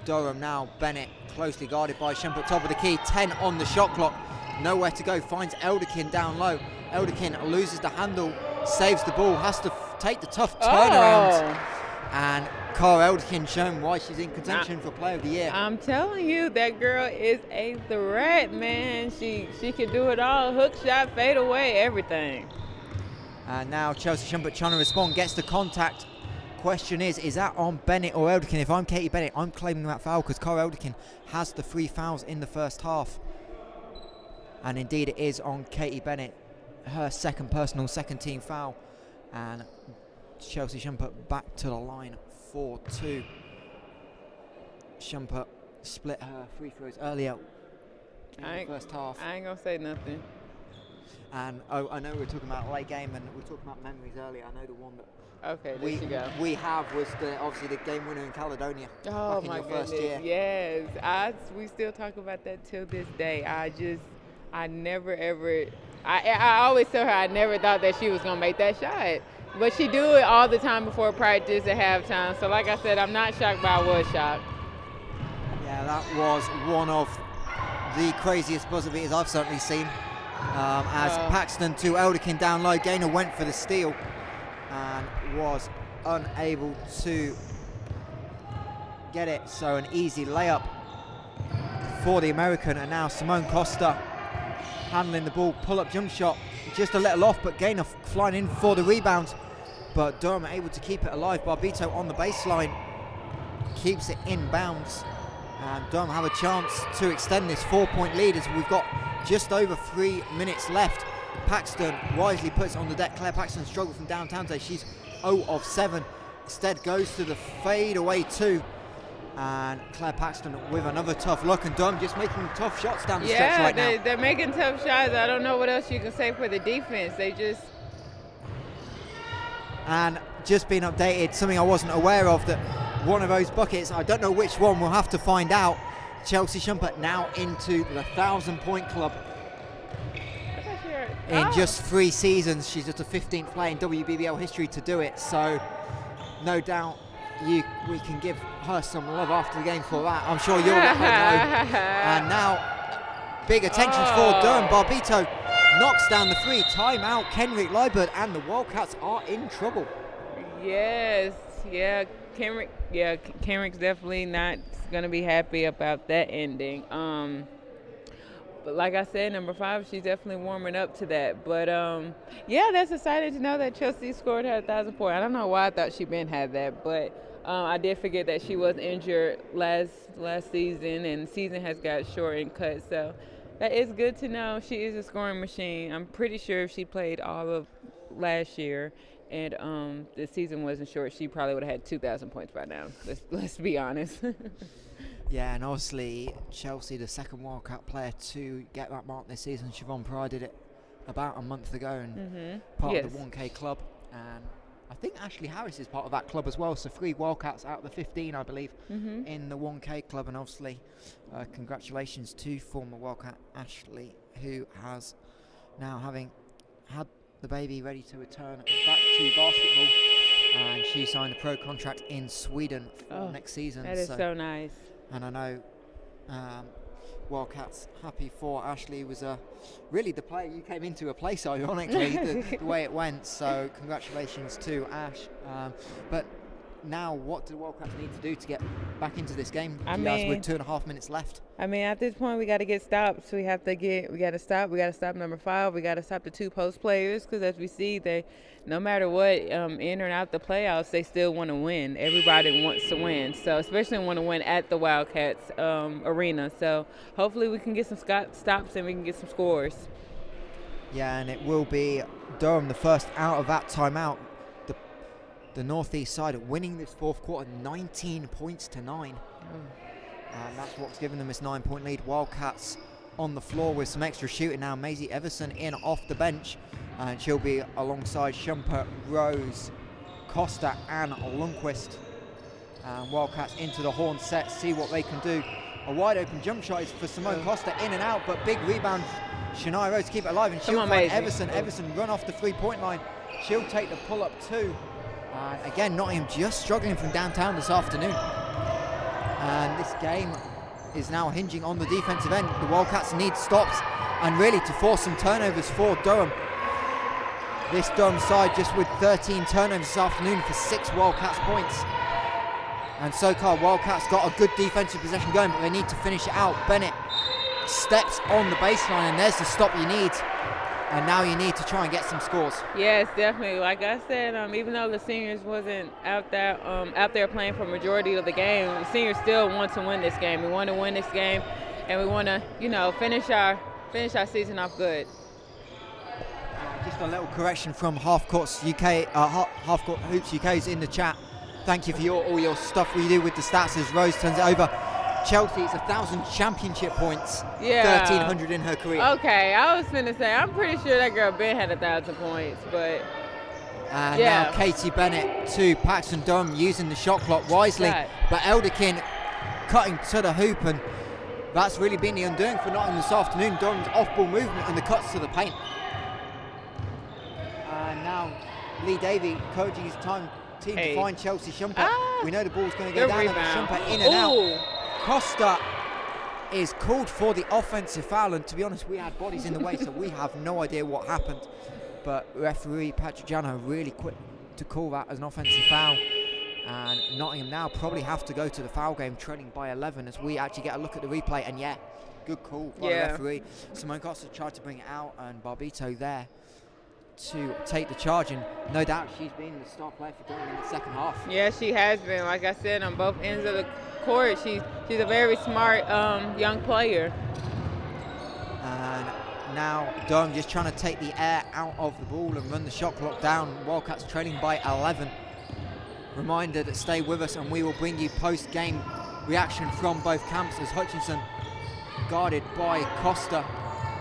Durham now, Bennett closely guarded by Shumpert, top of the key, 10 on the shot clock, nowhere to go, finds Elderkin down low. Elderkin loses the handle, saves the ball, has to take the tough turnaround. And Cara Elderkin showing why she's in contention for Player of the Year. I'm telling you, that girl is a threat, man. She can do it all. Hook shot, fade away, everything. And now Chelsea Shumpert trying to respond, gets the contact question is that on Bennett or Elderkin? If I'm Katie Bennett, I'm claiming that foul because Cara Elderkin has the 3 fouls in the first half. And indeed it is on Katie Bennett, her second personal, second team foul. And Chelsea Shumpert back to the line for 2. Shumpert split her free throws earlier in the first half. I ain't gonna say nothing. And I know we were talking about late game and we were talking about memories earlier. I know the one that we have was obviously the game winner in Caledonia back in your first year. Yes, we still talk about that till this day. I never ever, I always tell her I never thought that she was gonna make that shot, but she do it all the time before practice at halftime. So like I said, I'm not shocked, but I was shocked. Yeah, that was one of the craziest buzzer beaters I've certainly seen. As Paxton to Elderkin down low, Gaynor went for the steal and was unable to get it, so an easy layup for the American. And now Simone Costa handling the ball, pull-up jump shot, just a little off, but Gaynor flying in for the rebound, but Durham able to keep it alive. Barbito on the baseline keeps it in bounds, and Durham have a chance to extend this 4-point lead as we've got just over 3 minutes left. Paxton wisely puts it on the deck. Claire Paxton struggled from downtown today. She's 0 of 7. Instead goes to the fade away 2. And Claire Paxton with another tough look. And Durham just making tough shots down the stretch right now. They're making tough shots. I don't know what else you can say for the defense. And just being updated, something I wasn't aware of, that one of those buckets, I don't know which one, we'll have to find out. Chelsea Shumpert now into the 1,000-point club. In just 3 seasons, she's just a 15th player in WBBL history to do it. So no doubt we can give her some love after the game for that. I'm sure you'll let her know. And now big attentions for Durham. Barbito knocks down the 3. Timeout, Kenrick Liebert, and the Wildcats are in trouble. Yes, yeah, Kenrick's definitely not going to be happy about that ending. But like I said, number 5, she's definitely warming up to that. But yeah, that's exciting to know that Chelsea scored her 1,000 point. I don't know why I thought she been had that, but I did forget that she was injured last season, and the season has got short and cut. So that is good to know. She is a scoring machine. I'm pretty sure if she played all of last year and the season wasn't short, she probably would have had 2,000 points by now. Let's be honest. Yeah, and obviously Chelsea, the second Wildcat player to get that mark this season. Siobhan Pryor did it about a month ago and part of the 1K club. And I think Ashley Harris is part of that club as well. So 3 Wildcats out of the 15, I believe, in the 1K club. And obviously congratulations to former Wildcat Ashley, who has now, having had the baby, ready to return back to basketball. And she signed a pro contract in Sweden for next season. That is so nice. And I know Wildcats happy for Ashley. Was really the player you came into a place, ironically, the way it went. So congratulations to Ash. But now, what do the Wildcats need to do to get back into this game? With 2.5 minutes left. I mean, at this point, we got to get stops. We got to stop number 5. We got to stop the 2 post players, because as we see, they, no matter what, in or out the playoffs, they still want to win. Everybody wants to win. So especially want to win at the Wildcats arena. So hopefully we can get some stops and we can get some scores. Yeah, and it will be Durham the first out of that timeout. The northeast side winning this 4th quarter 19 points to 9. And that's what's given them this 9-point lead. Wildcats on the floor with some extra shooting now. Maisie Everson in off the bench, and she'll be alongside Shumpert, Rose, Costa and Lundquist. And Wildcats into the horn set, see what they can do. A wide open jump shot is for Simone Costa, in and out, but big rebound. Shania Rose keep it alive, and she'll find Everson. Everson run off the 3-point line. She'll take the pull up 2. And again, Nottingham just struggling from downtown this afternoon. And this game is now hinging on the defensive end. The Wildcats need stops and really to force some turnovers for Durham. This Durham side just with 13 turnovers this afternoon for 6 Wildcats points. And so far, Wildcats got a good defensive possession going, but they need to finish it out. Bennett steps on the baseline, and there's the stop you need. and now you need to try and get some scores. Yes, definitely. Like I said, even though the seniors wasn't out there playing for majority of the game, the seniors still want to win this game. We want to win this game, and we want to, finish our season off good. Just a little correction from Half Court Hoops UK is in the chat. Thank you for all your stuff we do with the stats as Rose turns it over. Chelsea's 1,000 championship points, 1,300 in her career. Okay, I was going to say, I'm pretty sure that girl Ben had 1,000 points, but and now Katie Bennett to Paxton Durham using the shot clock wisely, but Elderkin cutting to the hoop, and that's really been the undoing for Nottingham this afternoon. Durham's off-ball movement and the cuts to the paint. And now Lee Davey encouraging his team to find Chelsea Shumpert. We know the ball's going to go down, and Shumpert in and out. Costa is called for the offensive foul, and to be honest, we had bodies in the way, so we have no idea what happened. But referee Patrick Jano really quick to call that as an offensive foul, and Nottingham now probably have to go to the foul game trailing by 11 as we actually get a look at the replay. And good call by the referee. Simone Costa tried to bring it out, and Barbito there to take the charge, and no doubt she's been the star player for Durham in the second half. Yeah, she has been. Like I said, on both ends of the court, she's a very smart young player. And now Durham just trying to take the air out of the ball and run the shot clock down. Wildcats trailing by 11. Reminder that stay with us and we will bring you post-game reaction from both camps as Hutchinson, guarded by Costa,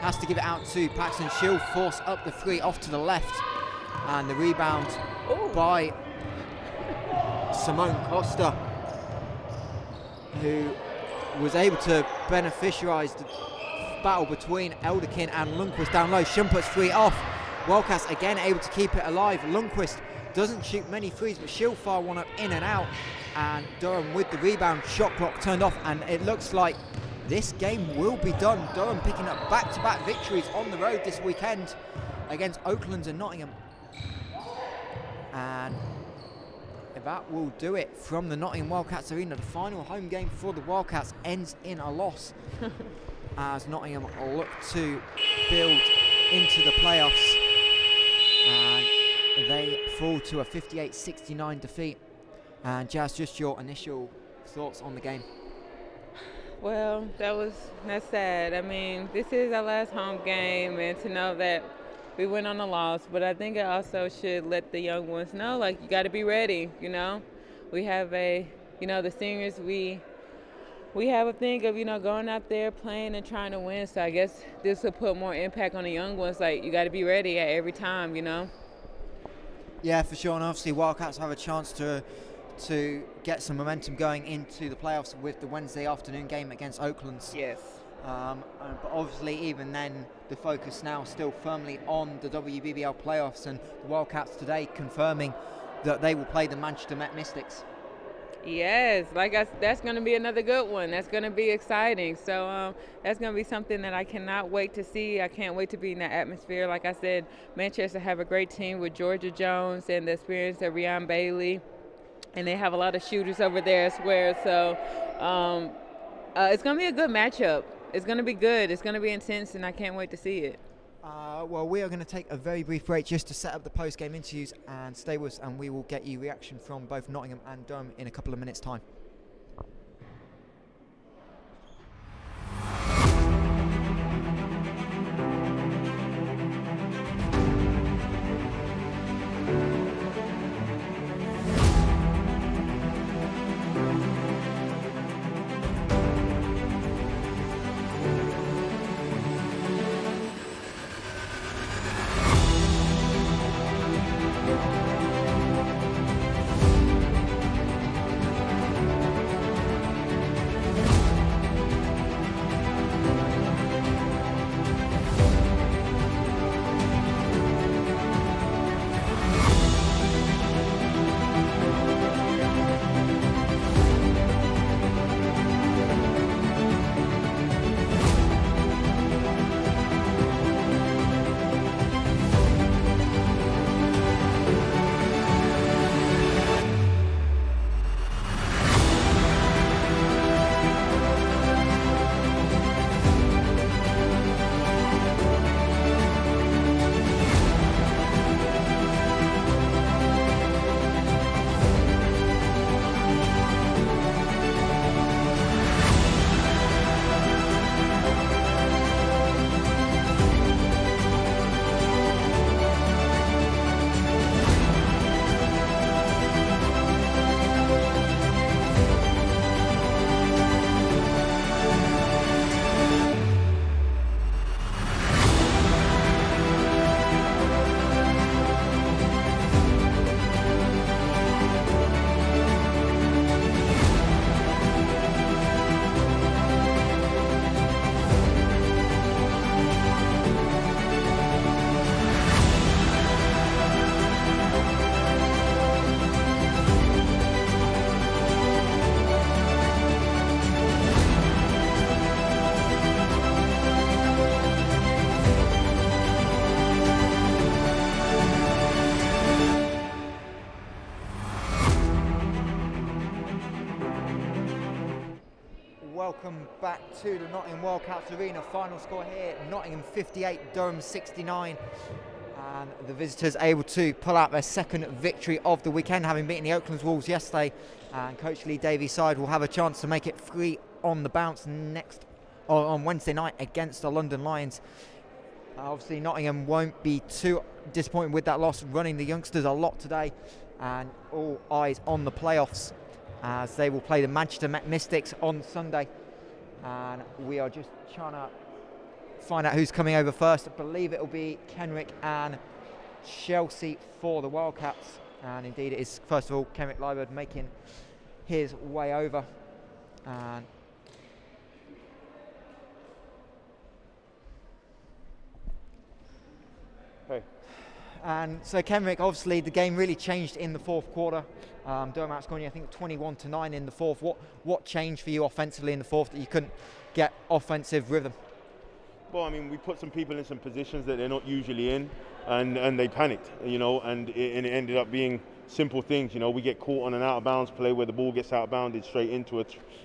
has to give it out to Paxton. She'll force up the three off to the left, and the rebound by Simone Costa, who was able to beneficiarise the battle between Elderkin and Lundqvist down low. Shumpert's three off. Wildcats again able to keep it alive. Lundqvist doesn't shoot many threes, but she'll fire one up in and out, and Durham with the rebound. Shot clock turned off, and it looks like this game will be done. Durham picking up back-to-back victories on the road this weekend against Oaklands and Nottingham. And that will do it from the Nottingham Wildcats Arena. The final home game for the Wildcats ends in a loss as Nottingham look to build into the playoffs, and they fall to a 58-69 defeat. And Jazz, just your initial thoughts on the game? Well, that's sad. I mean, this is our last home game, and to know that we went on a loss, but I think it also should let the young ones know, like, you got to be ready, We have the seniors, we have a thing of, going out there playing and trying to win, so I guess this will put more impact on the young ones, like, you got to be ready at every time, Yeah, for sure, and obviously Wildcats have a chance to get some momentum going into the playoffs with the Wednesday afternoon game against Oaklands. Yes. But obviously even then the focus now still firmly on the WBBL playoffs, and the Wildcats today confirming that they will play the Manchester Met Mystics. Yes, that's going to be another good one. That's going to be exciting. So that's going to be something that I cannot wait to see. I can't wait to be in that atmosphere. Like I said, Manchester have a great team with Georgia Jones and the experience of Rian Bailey, and they have a lot of shooters over there as well. So it's going to be a good matchup. It's going to be good. It's going to be intense, and I can't wait to see it. Well, we are going to take a very brief break just to set up the post-game interviews, and stay with us, and we will get you reaction from both Nottingham and Durham in a couple of minutes' time. welcome back to the Nottingham Wildcats Arena. Final score here, Nottingham 58, Durham 69. And the visitors able to pull out their second victory of the weekend, having beaten the Oakland Wolves yesterday. And Coach Lee Davies' side will have a chance to make it 3 on the bounce on Wednesday night against the London Lions. Obviously, Nottingham won't be too disappointed with that loss, running the youngsters a lot today. And all eyes on the playoffs, as they will play the Manchester Mystics on Sunday. And we are just trying to find out who's coming over first. I believe it will be Kenrick and Chelsea for the Wildcats. And indeed it is, first of all, Kenrick Liebert making his way over. And hey. And so Kenrick, obviously the game really changed in the fourth quarter. Durham outscoring you, I think 21-9 in the fourth. What changed for you offensively in the fourth that you couldn't get offensive rhythm? Well, I mean, we put some people in some positions that they're not usually in, and they panicked, and it ended up being simple things. We get caught on an out-of-bounds play where the ball gets out-of-bounded straight into a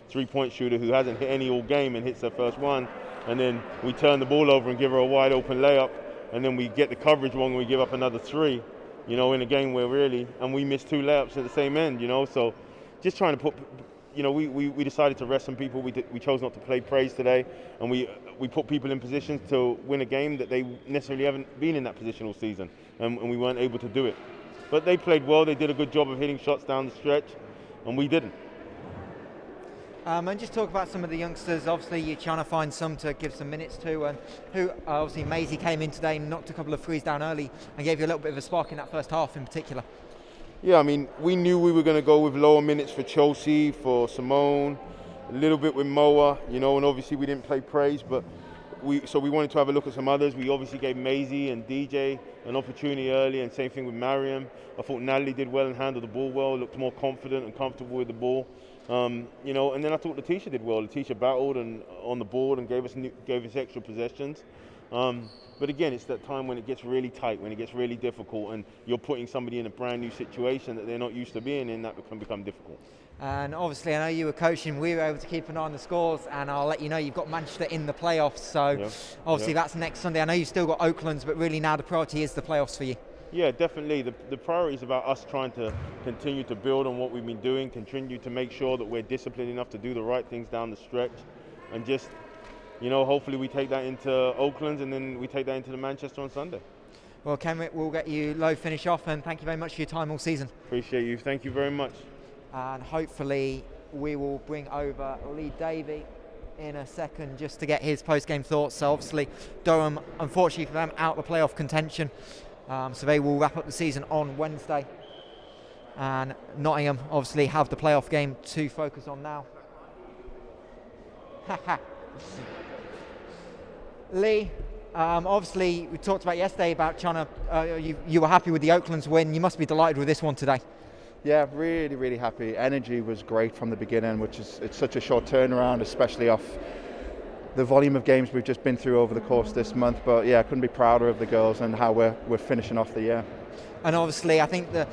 three-point shooter who hasn't hit any all game and hits their first one, and then we turn the ball over and give her a wide-open layup, and then we get the coverage wrong and we give up another 3, in a game where and we missed 2 layups at the same end, so just trying to put, we decided to rest some people. We chose not to play praise today, and we put people in positions to win a game that they necessarily haven't been in that position all season, and we weren't able to do it. But they played well. They did a good job of hitting shots down the stretch, and we didn't. And just talk about some of the youngsters. Obviously, you're trying to find some to give some minutes to. And who, obviously, Maisie came in today, knocked a couple of threes down early, and gave you a little bit of a spark in that first half in particular. Yeah, I mean, we knew we were going to go with lower minutes for Chelsea, for Simone, a little bit with Moa, and obviously we didn't play praise, but we wanted to have a look at some others. We obviously gave Maisie and DJ an opportunity early, and same thing with Mariam. I thought Natalie did well and handled the ball well, looked more confident and comfortable with the ball. And then I thought Letitia did well. Letitia battled and on the board and gave us extra possessions. But again, it's that time when it gets really tight, when it gets really difficult, and you're putting somebody in a brand new situation that they're not used to being in, that can become difficult. And obviously, I know you were coaching. We were able to keep an eye on the scores, and I'll let you know you've got Manchester in the playoffs. So obviously that's next Sunday. I know you've still got Oakland's, but really now the priority is the playoffs for you. Yeah, definitely. The priority is about us trying to continue to build on what we've been doing, continue to make sure that we're disciplined enough to do the right things down the stretch, and just, hopefully we take that into Oakland and then we take that into the Manchester on Sunday. Well, Kenrick, we'll get you low finish off, and thank you very much for your time all season. Appreciate you. Thank you very much. And hopefully we will bring over Lee Davey in a second just to get his post-game thoughts. So obviously Durham, unfortunately for them, out of the playoff contention. So they will wrap up the season on Wednesday. And Nottingham obviously have the playoff game to focus on now. Lee, obviously we talked about yesterday about trying to, you were happy with the Oakland's win. You must be delighted with this one today. Yeah, really, really happy. Energy was great from the beginning, it's such a short turnaround, especially off the volume of games we've just been through over the course this month. But yeah, I couldn't be prouder of the girls and how we're finishing off the year. And obviously, I think that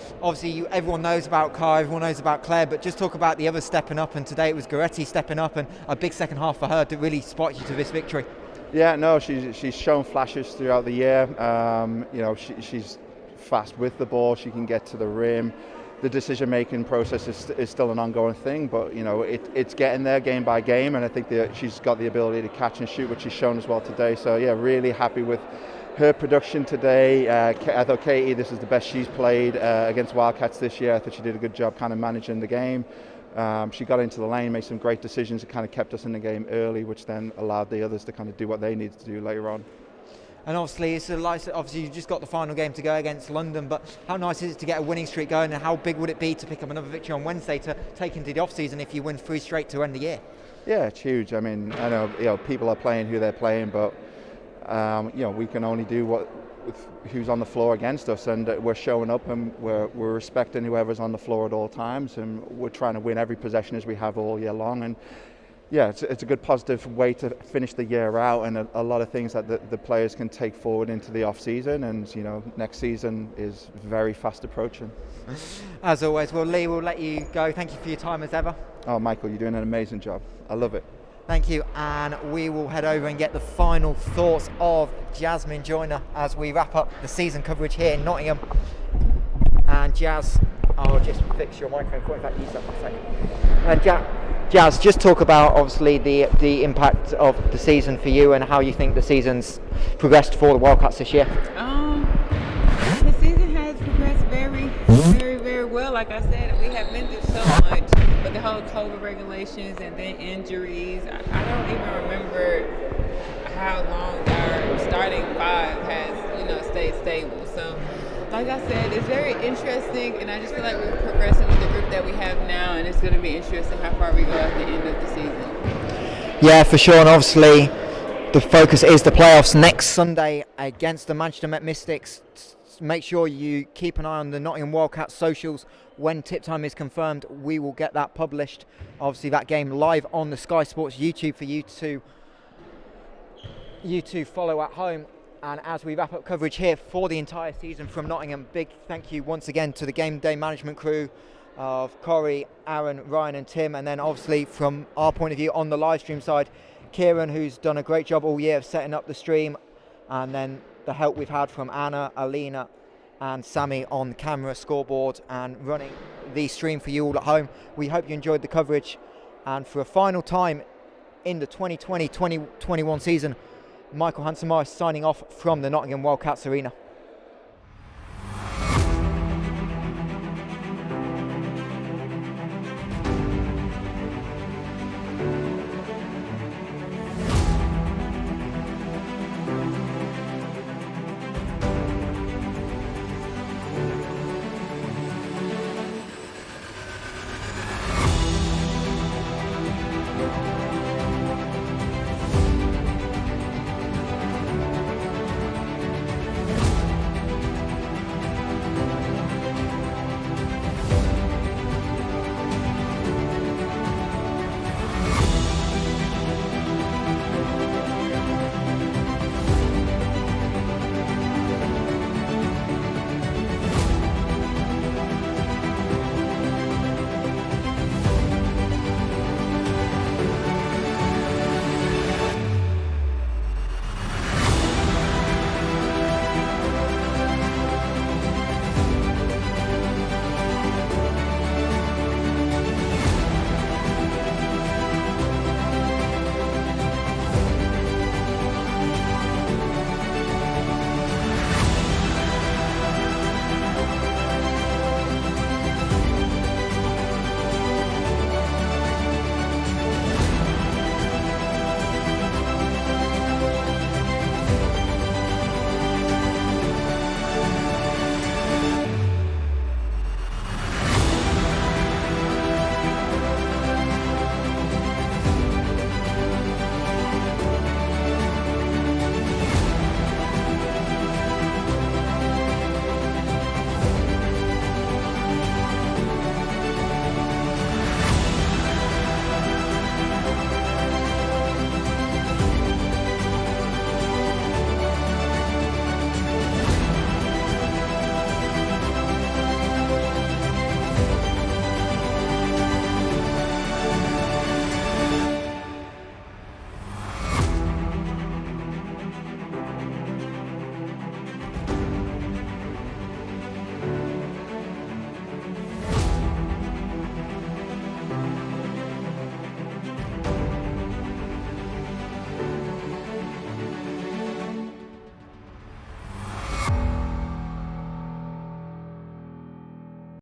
everyone knows about Kai, everyone knows about Claire, but just talk about the others stepping up. And today it was Goretti stepping up, and a big second half for her to really spark you to this victory. Yeah, no, she's shown flashes throughout the year. She's fast with the ball. She can get to the rim. The decision-making process is still an ongoing thing, but it's getting there game by game, and I think that she's got the ability to catch and shoot, which she's shown as well today. So yeah, really happy with her production today. I thought Katie, this is the best she's played against Wildcats this year. I thought she did a good job kind of managing the game. She got into the lane, made some great decisions, and kind of kept us in the game early, which then allowed the others to kind of do what they needed to do later on. And obviously, you've just got the final game to go against London, but how nice is it to get a winning streak going, and how big would it be to pick up another victory on Wednesday to take into the off-season if you win 3 straight to end the year? Yeah, it's huge. I mean, I know people are playing who they're playing, but we can only do with who's on the floor against us, and we're showing up and we're respecting whoever's on the floor at all times, and we're trying to win every possession as we have all year long. And yeah, it's a good positive way to finish the year out, and a lot of things that the players can take forward into the off season, and next season is very fast approaching. As always, well, Lee, we'll let you go. Thank you for your time as ever. Oh, Michael, you're doing an amazing job. I love it. Thank you, and we will head over and get the final thoughts of Jasmine Joyner as we wrap up the season coverage here in Nottingham. And Jazz, I'll just fix your microphone. In fact, use that for a second. And Jazz, just talk about obviously the impact of the season for you and how you think the season's progressed for the Wildcats this year. The season has progressed very, very, very well. Like I said, we have been through so much, but the whole COVID regulations and then injuries. I don't even remember how long our starting five has, stayed stable. So, like I said, it's very interesting, and I just feel like we're progressing with the group that we have now, and it's going to be interesting how far we go at the end of the season. Yeah, for sure, and obviously the focus is the playoffs next Sunday against the Manchester Met Mystics. Make sure you keep an eye on the Nottingham Wildcats socials. When tip time is confirmed, we will get that published. Obviously, that game live on the Sky Sports YouTube for you to follow at home. And as we wrap up coverage here for the entire season from Nottingham, big thank you once again to the game day management crew of Corey, Aaron, Ryan and Tim, and then obviously from our point of view on the live stream side, Kieran, who's done a great job all year of setting up the stream, and then the help we've had from Anna, Alina and Sammy on the camera, scoreboard and running the stream for you all at home. We hope you enjoyed the coverage, and for a final time in the 2020-2021 season, Michael Hansen-Morris signing off from the Nottingham Wildcats Arena.